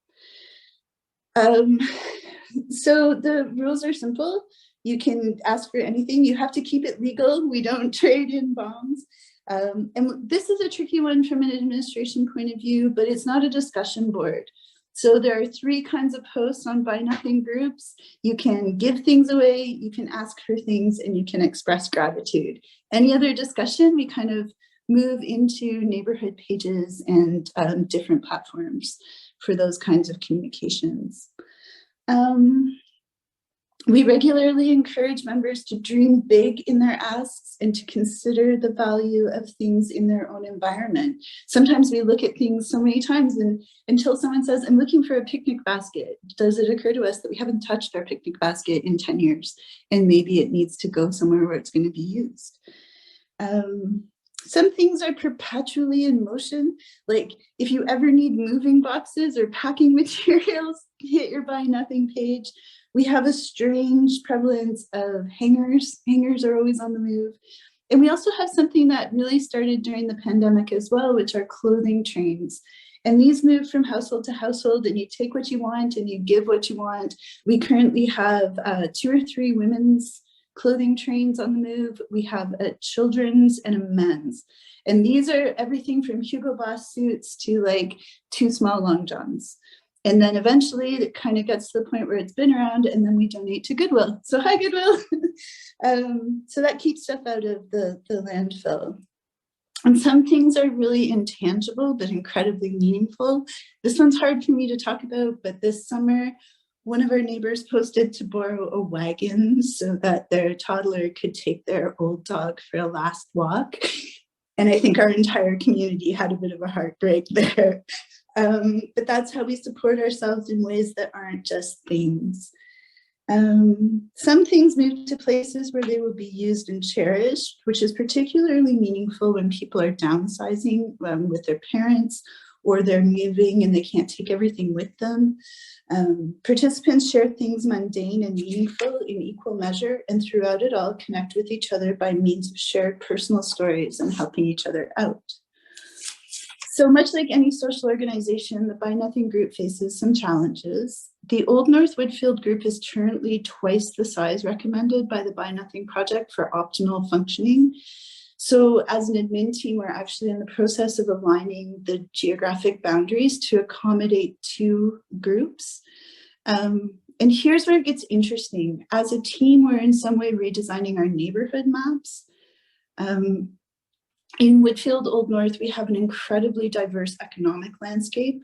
F: So the rules are simple. You can ask for anything. You have to keep it legal. We don't trade in bombs. And this is a tricky one from an administration point of view, but it's not a discussion board. So there are 3 kinds of posts on Buy Nothing groups. You can give things away, you can ask for things, and you can express gratitude. Any other discussion, we kind of move into neighborhood pages and different platforms for those kinds of communications. We regularly encourage members to dream big in their asks and to consider the value of things in their own environment. Sometimes we look at things so many times and until someone says, I'm looking for a picnic basket, does it occur to us that we haven't touched our picnic basket in 10 years and maybe it needs to go somewhere where it's going to be used. Some things are perpetually in motion. Like if you ever need moving boxes or packing materials, hit your Buy Nothing page. We have a strange prevalence of hangers. Hangers are always on the move. And we also have something that really started during the pandemic as well, which are clothing trains. And these move from household to household, and you take what you want and you give what you want. We currently have 2 or 3 women's clothing trains on the move. We have a children's and a men's. And these are everything from Hugo Boss suits to like 2 small long johns. And then eventually it kind of gets to the point where it's been around and then we donate to Goodwill. So hi, Goodwill. So that keeps stuff out of the landfill. And some things are really intangible, but incredibly meaningful. This one's hard for me to talk about, but this summer, one of our neighbors posted to borrow a wagon so that their toddler could take their old dog for a last walk. And I think our entire community had a bit of a heartbreak there. But that's how we support ourselves in ways that aren't just things. Some things move to places where they will be used and cherished, which is particularly meaningful when people are downsizing with their parents or they're moving and they can't take everything with them. Participants share things mundane and meaningful in equal measure, and throughout it all connect with each other by means of shared personal stories and helping each other out. So much like any social organization, the Buy Nothing group faces some challenges. The Old North Woodfield group is currently twice the size recommended by the Buy Nothing project for optimal functioning. So as an admin team, we're actually in the process of aligning the geographic boundaries to accommodate 2 groups. And here's where it gets interesting. As a team, we're in some way redesigning our neighborhood maps. In Woodfield Old North, we have an incredibly diverse economic landscape,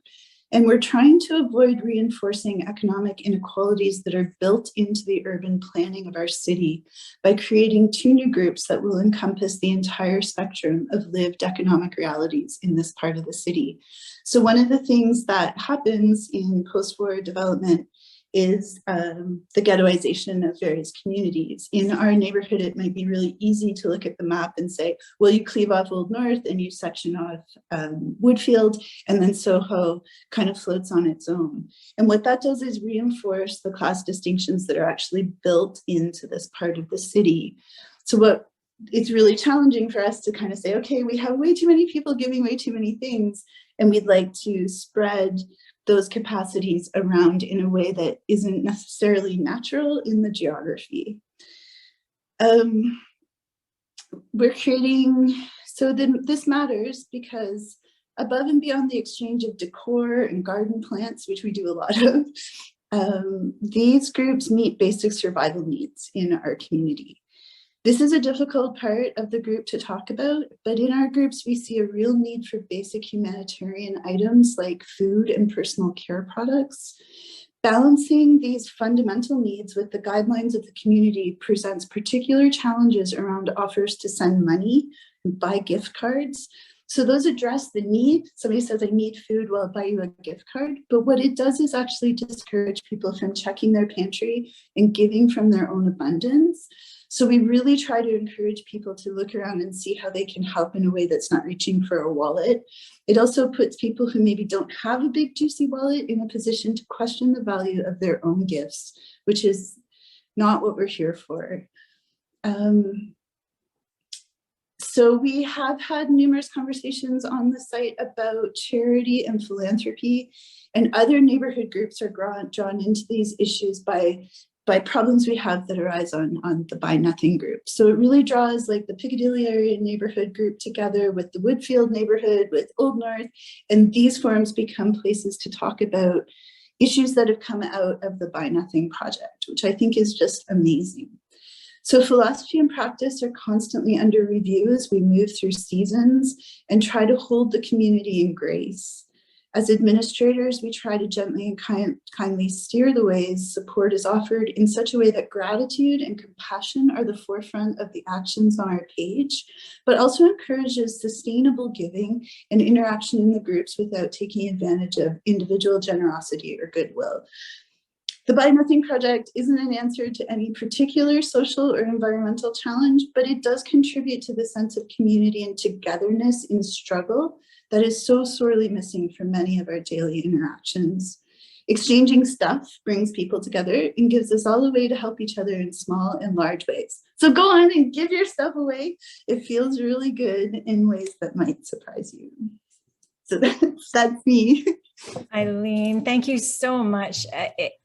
F: and we're trying to avoid reinforcing economic inequalities that are built into the urban planning of our city by creating 2 new groups that will encompass the entire spectrum of lived economic realities in this part of the city. So one of the things that happens in post-war development is the ghettoization of various communities. In our neighborhood, it might be really easy to look at the map and say, well, you cleave off Old North and you section off Woodfield, and then Soho kind of floats on its own. And what that does is reinforce the class distinctions that are actually built into this part of the city. So it's really challenging for us to kind of say, okay, we have way too many people giving way too many things, and we'd like to spread those capacities around in a way that isn't necessarily natural in the geography. We're creating, this matters because above and beyond the exchange of decor and garden plants, which we do a lot of, these groups meet basic survival needs in our community. This is a difficult part of the group to talk about, but in our groups, we see a real need for basic humanitarian items like food and personal care products. Balancing these fundamental needs with the guidelines of the community presents particular challenges around offers to send money and buy gift cards. So those address the need. Somebody says, I need food, well, I'll buy you a gift card. But what it does is actually discourage people from checking their pantry and giving from their own abundance. So we really try to encourage people to look around and see how they can help in a way that's not reaching for a wallet. It also puts people who maybe don't have a big juicy wallet in a position to question the value of their own gifts, which is not what we're here for. So we have had numerous conversations on the site about charity and philanthropy, and other neighborhood groups are drawn into these issues by problems we have that arise on the Buy Nothing group. So it really draws like the Piccadilly area neighborhood group together with the Woodfield neighborhood, with Old North, and these forums become places to talk about issues that have come out of the Buy Nothing project, which I think is just amazing. So philosophy and practice are constantly under review as we move through seasons and try to hold the community in grace. As administrators, we try to gently and kindly steer the ways support is offered in such a way that gratitude and compassion are the forefront of the actions on our page, but also encourages sustainable giving and interaction in the groups without taking advantage of individual generosity or goodwill. The Buy Nothing Project isn't an answer to any particular social or environmental challenge, but it does contribute to the sense of community and togetherness in struggle that is so sorely missing from many of our daily interactions. Exchanging stuff brings people together and gives us all a way to help each other in small and large ways. So go on and give your stuff away. It feels really good in ways that might surprise you. So that's me.
B: Eileen, thank you so much.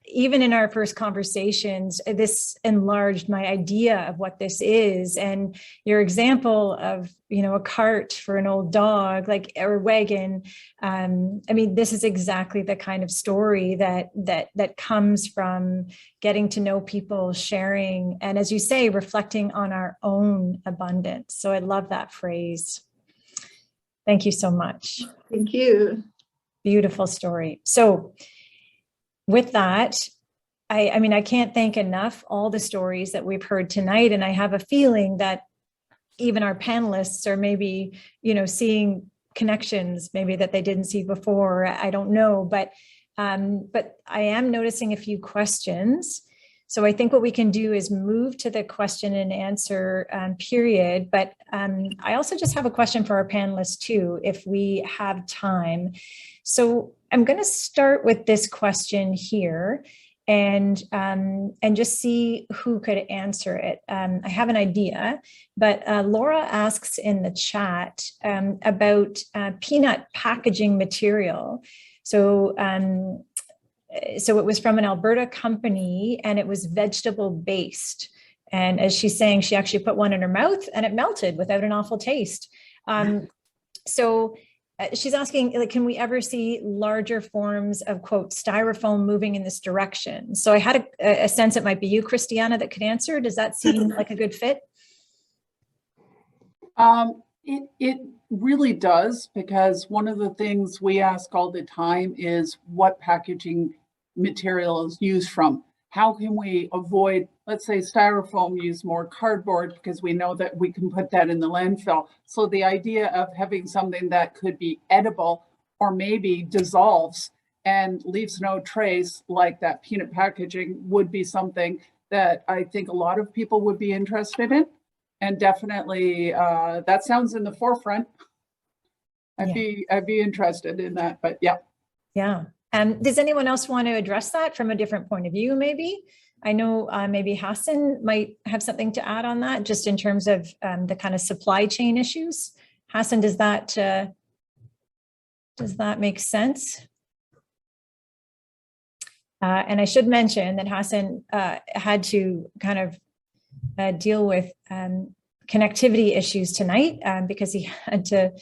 B: Even in our first conversations, this enlarged my idea of what this is, and your example of, a cart for an old dog, or wagon. I mean, this is exactly the kind of story that comes from getting to know people, sharing, and as you say, reflecting on our own abundance. So I love that phrase. Thank you so much.
F: Thank you.
B: Beautiful story. So with that, I mean, I can't thank enough all the stories that we've heard tonight. And I have a feeling that even our panelists are maybe, seeing connections maybe that they didn't see before. I don't know, but I am noticing a few questions. So I think what we can do is move to the question and answer period. But I also just have a question for our panelists too, if we have time. So I'm going to start with this question here and just see who could answer it. I have an idea, but Laura asks in the chat about peanut packaging material. So it was from an Alberta company and it was vegetable based. And as she's saying, she actually put one in her mouth and it melted without an awful taste. She's asking, can we ever see larger forms of, quote, styrofoam moving in this direction? So I had a sense it might be you, Christiana, that could answer. Does that seem like a good fit?
E: It really does, because one of the things we ask all the time is what packaging material is used from. How can we avoid, let's say, styrofoam, use more cardboard, because we know that we can put that in the landfill. So the idea of having something that could be edible or maybe dissolves and leaves no trace, like that peanut packaging, would be something that I think a lot of people would be interested in. And definitely that sounds in the forefront. I'd be interested in that, but yeah. Yeah.
B: Does anyone else want to address that from a different point of view, maybe? I know maybe Hasan might have something to add on that, just in terms of the kind of supply chain issues. Hasan, does that make sense? And I should mention that Hasan had to kind of deal with connectivity issues tonight because he had to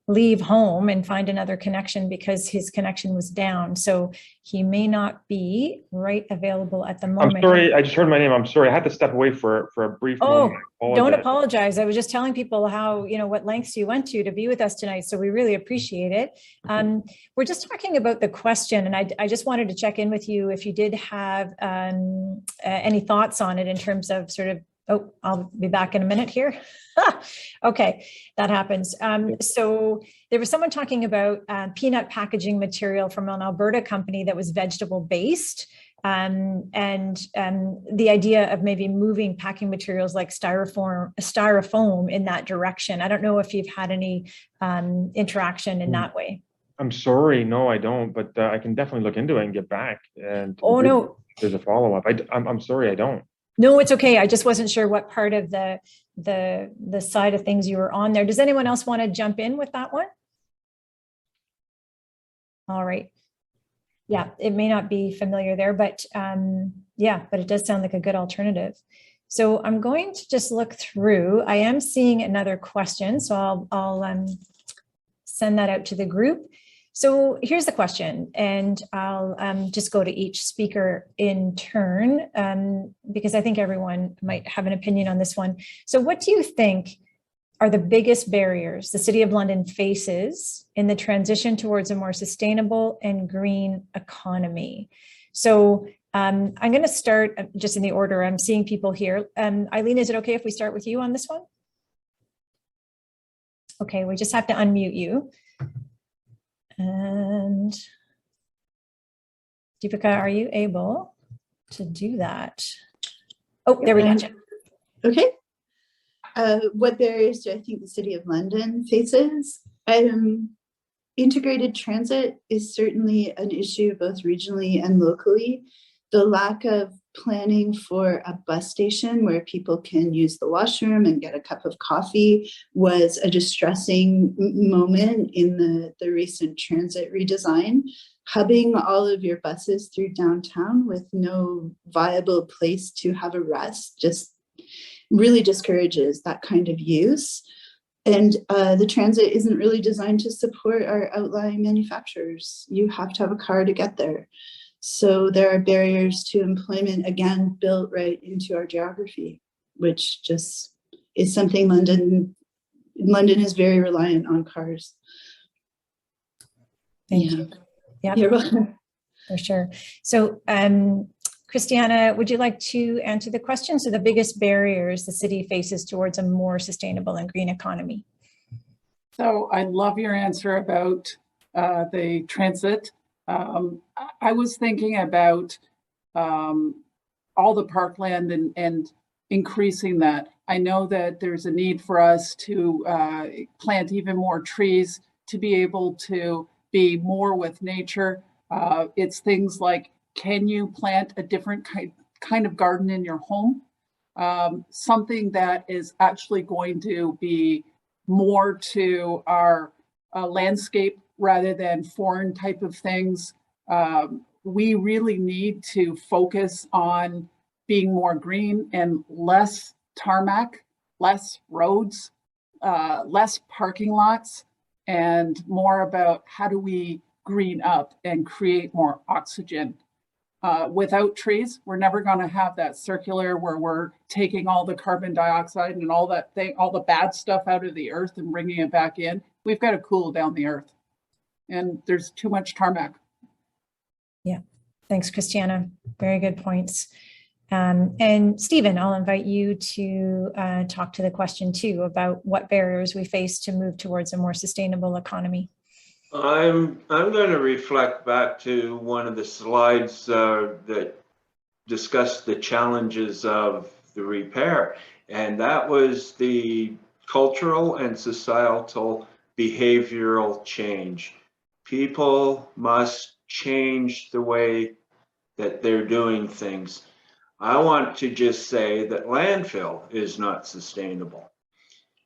B: leave home and find another connection because his connection was down. So he may not be available at the moment.
C: I'm sorry, I just heard my name. I'm sorry, I had to step away for a brief moment.
B: Don't apologize. I was just telling people how, what lengths you went to be with us tonight. So we really appreciate it. We're just talking about the question, and I just wanted to check in with you if you did have any thoughts on it in terms of sort of, I'll be back in a minute here. Okay, that happens. So there was someone talking about peanut packaging material from an Alberta company that was vegetable based, and the idea of maybe moving packing materials like styrofoam in that direction. I don't know if you've had any interaction in that way.
C: I'm sorry, no, I don't, but I can definitely look into it and get back. And
B: no,
C: there's a follow-up. I'm sorry, I don't.
B: No, it's okay. I just wasn't sure what part of the side of things you were on there. Does anyone else want to jump in with that one? All right. Yeah, it may not be familiar there, but but it does sound like a good alternative. So I'm going to just look through. I am seeing another question, so I'll send that out to the group. So here's the question, and I'll just go to each speaker in turn because I think everyone might have an opinion on this one. So what do you think are the biggest barriers the City of London faces in the transition towards a more sustainable and green economy? So I'm going to start just in the order I'm seeing people here. Eileen, is it okay if we start with you on this one? Okay, we just have to unmute you. And Deepika, are you able to do that? Oh, there we go.
F: Okay. What barriers do I think the City of London faces? Integrated transit is certainly an issue both regionally and locally. The lack of planning for a bus station where people can use the washroom and get a cup of coffee was a distressing moment in the recent transit redesign. Hubbing all of your buses through downtown with no viable place to have a rest just really discourages that kind of use. And the transit isn't really designed to support our outlying manufacturers. You have to have a car to get there. So there are barriers to employment, again, built right into our geography, which just is something London is very reliant on cars.
B: Thank you. Yeah,
F: you're welcome.
B: For sure. So Christiana, would you like to answer the question? So the biggest barriers the city faces towards a more sustainable and green economy.
E: So I love your answer about the transit. I was thinking about all the parkland and increasing that. I know that there's a need for us to plant even more trees to be able to be more with nature. It's things like, can you plant a different kind of garden in your home? Something that is actually going to be more to our landscape rather than foreign type of things. We really need to focus on being more green and less tarmac, less roads, less parking lots, and more about how do we green up and create more oxygen. Without trees, we're never going to have that circular where we're taking all the carbon dioxide and all that thing, all the bad stuff out of the earth and bringing it back in. We've got to cool down the earth, and there's too much tarmac.
B: Yeah, thanks, Christiana. Very good points. And Stephen, I'll invite you to talk to the question too about what barriers we face to move towards a more sustainable economy.
D: I'm going to reflect back to one of the slides that discussed the challenges of the repair, and that was the cultural and societal behavioral change. People must change the way that they're doing things. I want to just say that landfill is not sustainable.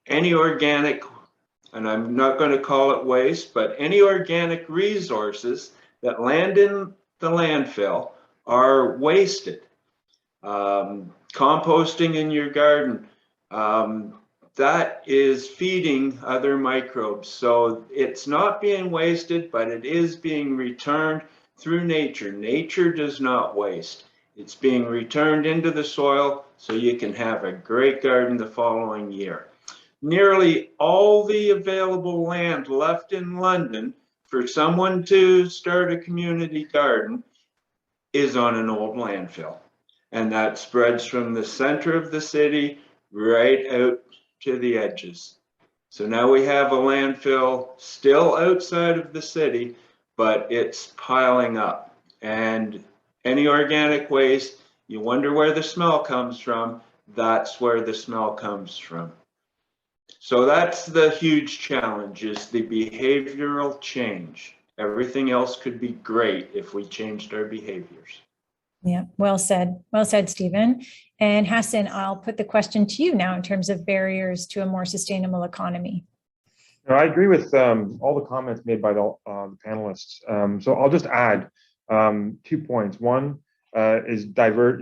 D: Any organic, and I'm not going to call it waste, but any organic resources that land in the landfill are wasted. Composting in your garden, that is feeding other microbes. So it's not being wasted, but it is being returned through nature. Nature does not waste. It's being returned into the soil so you can have a great garden the following year. Nearly all the available land left in London for someone to start a community garden is on an old landfill. And that spreads from the center of the city right out to the edges. So now we have a landfill still outside of the city, but it's piling up. And any organic waste, you wonder where the smell comes from. That's where the smell comes from. So that's the huge challenge, is the behavioral change. Everything else could be great if we changed our behaviors.
B: Yeah, well said. Well said, Stephen. And Hasan, I'll put the question to you now in terms of barriers to a more sustainable economy.
C: I agree with all the comments made by the panelists. So I'll just add 2 points. One is diverting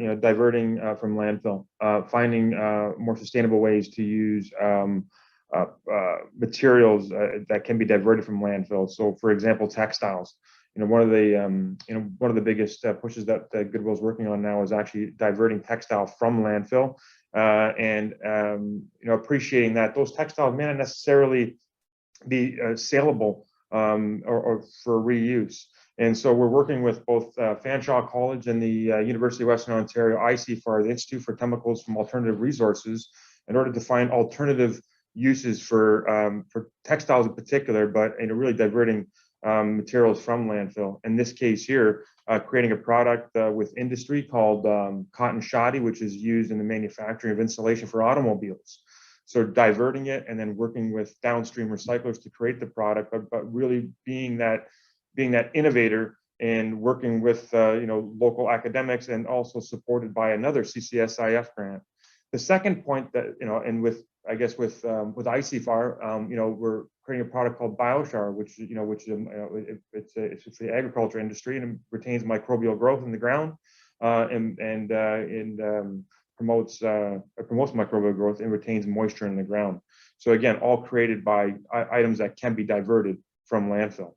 C: from landfill, finding more sustainable ways to use materials that can be diverted from landfill. So, for example, textiles. One of the biggest pushes that Goodwill's working on now is actually diverting textile from landfill and appreciating that those textiles may not necessarily be saleable or for reuse. And so we're working with both Fanshawe College and the University of Western Ontario ICFAR, the Institute for Chemicals from Alternative Resources, in order to find alternative uses for textiles in particular, but really diverting materials from landfill. In this case here, creating a product with industry called cotton shoddy, which is used in the manufacturing of insulation for automobiles. So diverting it and then working with downstream recyclers to create the product, but really being that innovator and working with local academics and also supported by another CCSIF grant. The second point that and with ICFAR, we're creating a product called BioShar, which it's for the agriculture industry and it retains microbial growth in the ground and promotes microbial growth and retains moisture in the ground. So again, all created by items that can be diverted from landfill.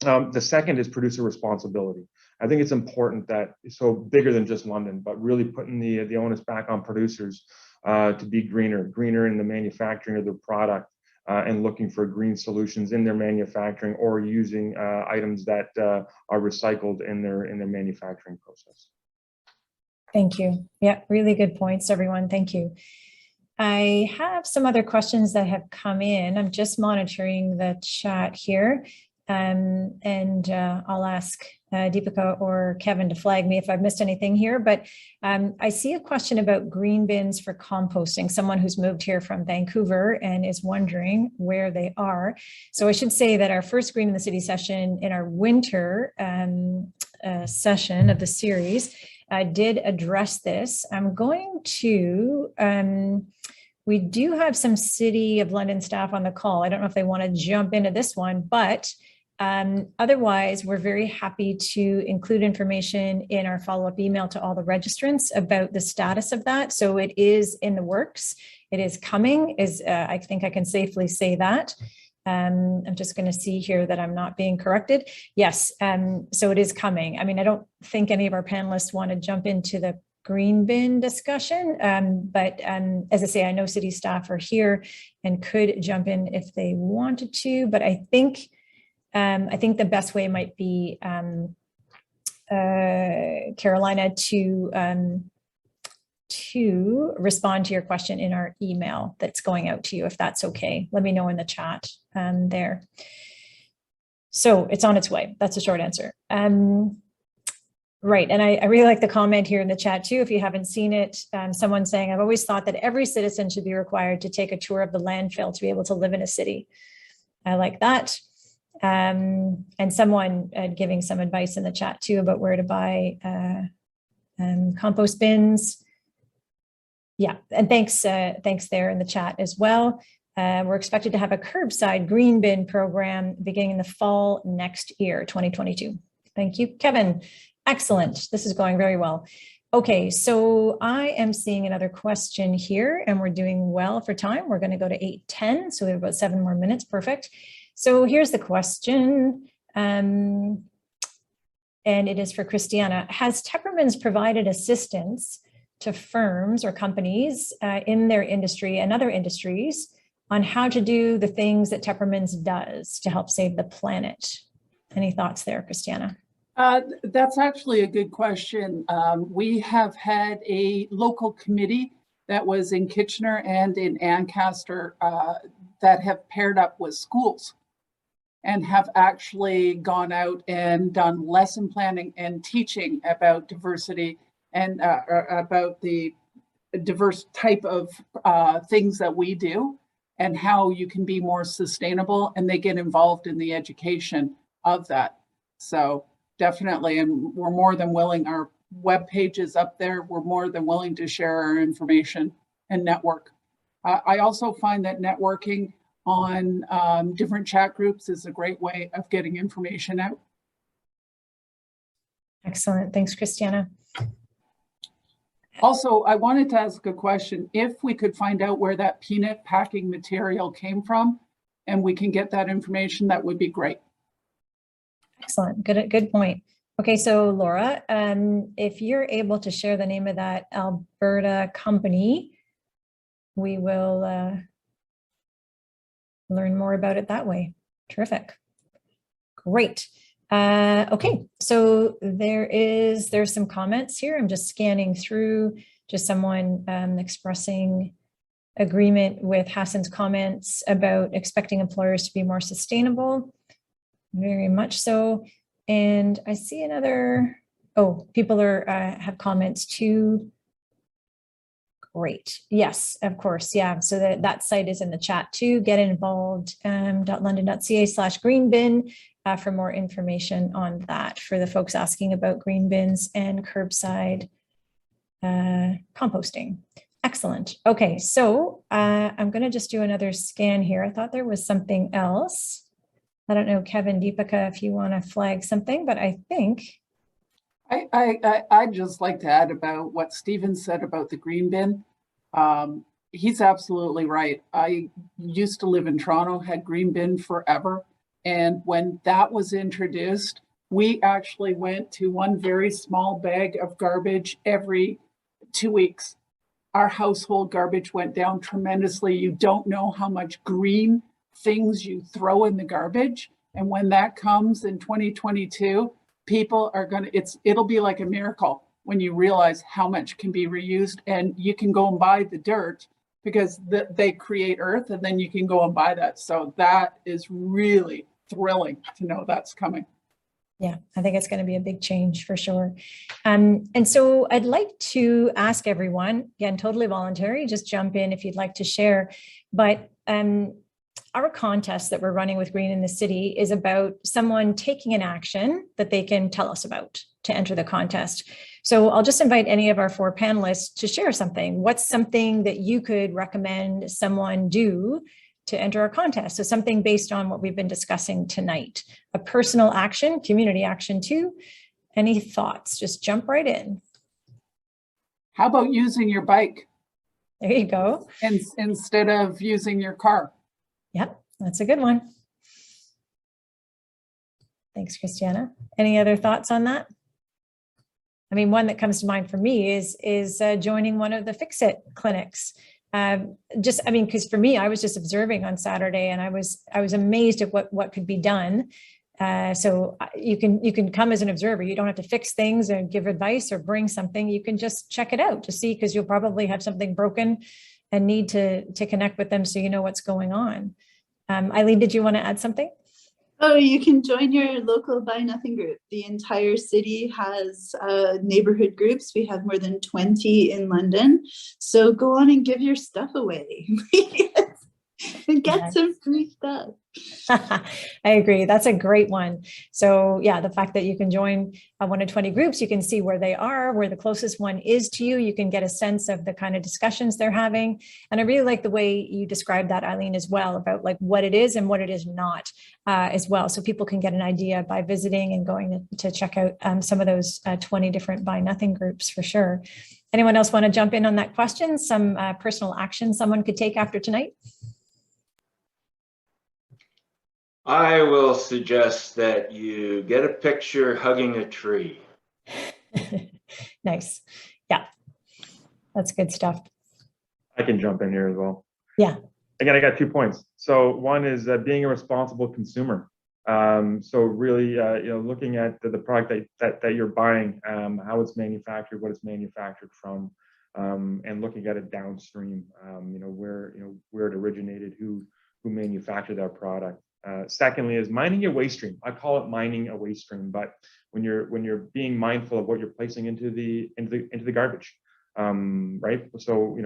C: The second is producer responsibility. I think it's important that so bigger than just London, but really putting the onus back on producers to be greener in the manufacturing of their product and looking for green solutions in their manufacturing or using items that are recycled in their manufacturing process.
B: Thank you. Yeah, really good points, everyone. Thank you. I have some other questions that have come in. I'm just monitoring the chat here. I'll ask Deepika or Kevin to flag me if I've missed anything here, but I see a question about green bins for composting, someone who's moved here from Vancouver and is wondering where they are. So I should say that our first Green in the City session in our winter session of the series did address this. I'm going to, we do have some City of London staff on the call. I don't know if they want to jump into this one, but otherwise, we're very happy to include information in our follow-up email to all the registrants about the status of that. So it is in the works. It is coming, I think I can safely say that. I'm just going to see here that I'm not being corrected. Yes, so it is coming. I mean, I don't think any of our panelists want to jump into the green bin discussion, but as I say, I know city staff are here and could jump in if they wanted to, but I think the best way might be, Carolina, to respond to your question in our email that's going out to you, if that's okay. Let me know in the chat there. So it's on its way. That's a short answer. Right, and I really like the comment here in the chat too, if you haven't seen it, someone saying, I've always thought that every citizen should be required to take a tour of the landfill to be able to live in a city. I like that. And someone giving some advice in the chat too about where to buy compost bins. Yeah, and thanks there in the chat as well. We're expected to have a curbside green bin program beginning in the fall next year, 2022. Thank you, Kevin. Excellent. This is going very well. Okay, so I am seeing another question here and we're doing well for time. We're going to go to 8:10, so we have about 7 more minutes. Perfect. So here's the question, and it is for Christiana. Has Temperaments provided assistance to firms or companies in their industry and other industries on how to do the things that Temperaments does to help save the planet? Any thoughts there, Christiana?
E: That's actually a good question. We have had a local committee that was in Kitchener and in Ancaster that have paired up with schools and have actually gone out and done lesson planning and teaching about diversity and about the diverse type of things that we do and how you can be more sustainable, and they get involved in the education of that. So definitely, and we're more than willing, our web page is up there, we're more than willing to share our information and network. I also find that networking on different chat groups is a great way of getting information out.
B: Excellent. Thanks, Christiana.
E: Also, I wanted to ask a question. If we could find out where that peanut packing material came from and we can get that information, that would be great.
B: Excellent. Good point. Okay, so Laura, if you're able to share the name of that Alberta company, we will learn more about it that way. Terrific. Great. Okay, so there's some comments here. I'm just scanning through, just someone expressing agreement with Hasan's comments about expecting employers to be more sustainable. Very much so. And I see another, people have comments too. Great. Yes, of course. Yeah. So that site is in the chat too. Get involved, london.ca/greenbin for more information on that for the folks asking about green bins and curbside composting. Excellent. Okay. So I'm going to just do another scan here. I thought there was something else. I don't know, Kevin, Deepika, if you want to flag something, but I think.
E: I'd just like to add about what Stephen said about the green bin. He's absolutely right. I used to live in Toronto, had green bin forever. And when that was introduced, we actually went to one very small bag of garbage every 2 weeks. Our household garbage went down tremendously. You don't know how much green things you throw in the garbage. And when that comes in 2022, people are it'll be like a miracle when you realize how much can be reused, and you can go and buy the dirt because they create earth, and then you can go and buy that. So that is really thrilling to know that's coming.
B: Yeah, I think it's going to be a big change for sure. And so I'd like to ask everyone, again, totally voluntary, just jump in if you'd like to share, but our contest that we're running with Green in the City is about someone taking an action that they can tell us about to enter the contest. So I'll just invite any of our 4 panelists to share something. What's something that you could recommend someone do to enter our contest? So something based on what we've been discussing tonight. A personal action, community action too. Any thoughts? Just jump right in.
E: How about using your bike?
B: There you go.
E: And instead of using your car.
B: Yep, that's a good one. Thanks, Christiana. Any other thoughts on that? I mean, one that comes to mind for me is joining one of the Fix-It clinics. Because for me, I was just observing on Saturday, and I was amazed at what could be done. So you can come as an observer. You don't have to fix things or give advice or bring something. You can just check it out to see, because you'll probably have something broken and need to connect with them so you know what's going on. Eileen, did you want to add something?
F: Oh, you can join your local Buy Nothing group. The entire city has neighborhood groups. We have more than 20 in London. So go on and give your stuff away and get some free stuff.
B: I agree. That's a great one. So yeah, the fact that you can join one of 20 groups, you can see where they are, where the closest one is to you. You can get a sense of the kind of discussions they're having. And I really like the way you described that, Eileen, as well, about like what it is and what it is not as well. So people can get an idea by visiting and going to check out some of those 20 different Buy Nothing groups for sure. Anyone else want to jump in on that question? Some personal action someone could take after tonight?
D: I will suggest that you get a picture hugging a tree.
B: Nice. Yeah, that's good stuff.
C: I can jump in here as well.
B: Yeah.
C: Again, I got 2 points. So one is being a responsible consumer. So really, looking at the product that you're buying, how it's manufactured, what it's manufactured from, and looking at it downstream. Where it originated, who manufactured that product. Secondly is minding your waste stream. I call it mining a waste stream, but when you're being mindful of what you're placing into the garbage, right? So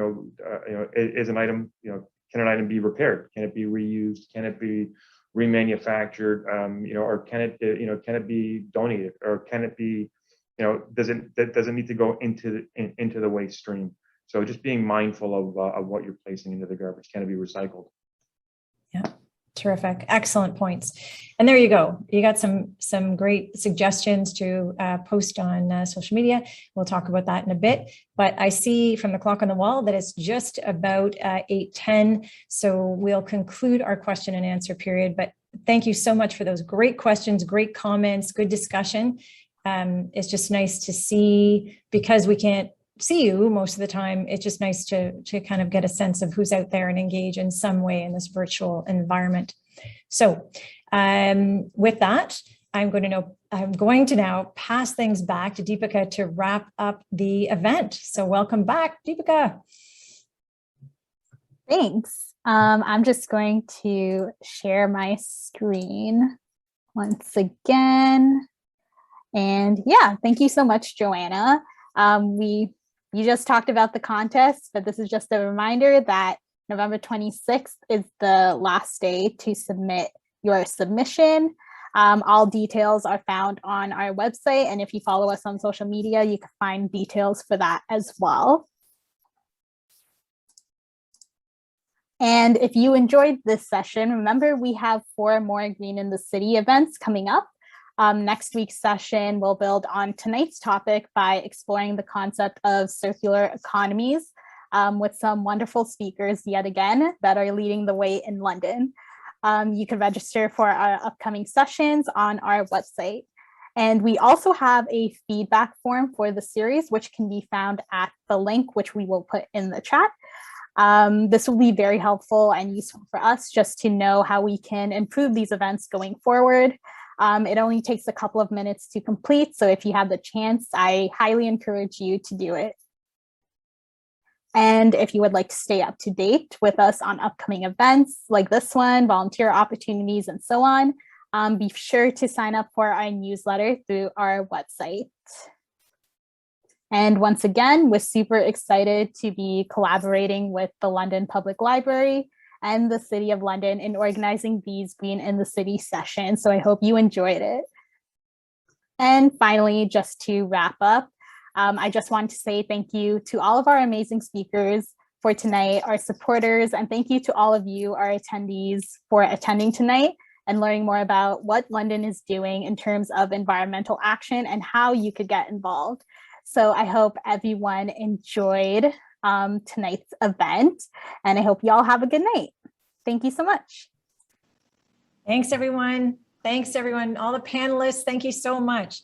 C: is an item, can an item be repaired? Can it be reused? Can it be remanufactured? Or can it be donated? Or can it be, does it need to go into the waste stream? So just being mindful of what you're placing into the garbage. Can it be recycled?
B: Yeah. Terrific. Excellent points. And there you go. You got some great suggestions to post on social media. We'll talk about that in a bit. But I see from the clock on the wall that it's just about 8:10. So we'll conclude our question and answer period. But thank you so much for those great questions, great comments, good discussion. It's just nice to see, because we can't see you most of the time, it's just nice to kind of get a sense of who's out there and engage in some way in this virtual environment. So with that, I'm going to now pass things back to Deepika to wrap up the event. So welcome back, Deepika.
A: Thanks. I'm just going to share my screen once again. And yeah, thank you so much, Joanna. You just talked about the contest, but this is just a reminder that November 26th is the last day to submit your submission. All details are found on our website, and if you follow us on social media, you can find details for that as well. And if you enjoyed this session, remember we have 4 more Green in the City events coming up. Next week's session will build on tonight's topic by exploring the concept of circular economies with some wonderful speakers yet again that are leading the way in London. You can register for our upcoming sessions on our website. And we also have a feedback form for the series, which can be found at the link, which we will put in the chat. This will be very helpful and useful for us just to know how we can improve these events going forward. It only takes a couple of minutes to complete, so if you have the chance, I highly encourage you to do it. And if you would like to stay up to date with us on upcoming events like this one, volunteer opportunities, and so on, be sure to sign up for our newsletter through our website. And once again, we're super excited to be collaborating with the London Public Library and the City of London in organizing these Green in the City sessions. So I hope you enjoyed it. And finally, just to wrap up, I just want to say thank you to all of our amazing speakers for tonight, our supporters, and thank you to all of you, our attendees, for attending tonight and learning more about what London is doing in terms of environmental action and how you could get involved. So I hope everyone enjoyed tonight's event, and I hope you all have a good night. Thank you so much.
B: Thanks, everyone. Thanks, everyone. All the panelists, thank you so much.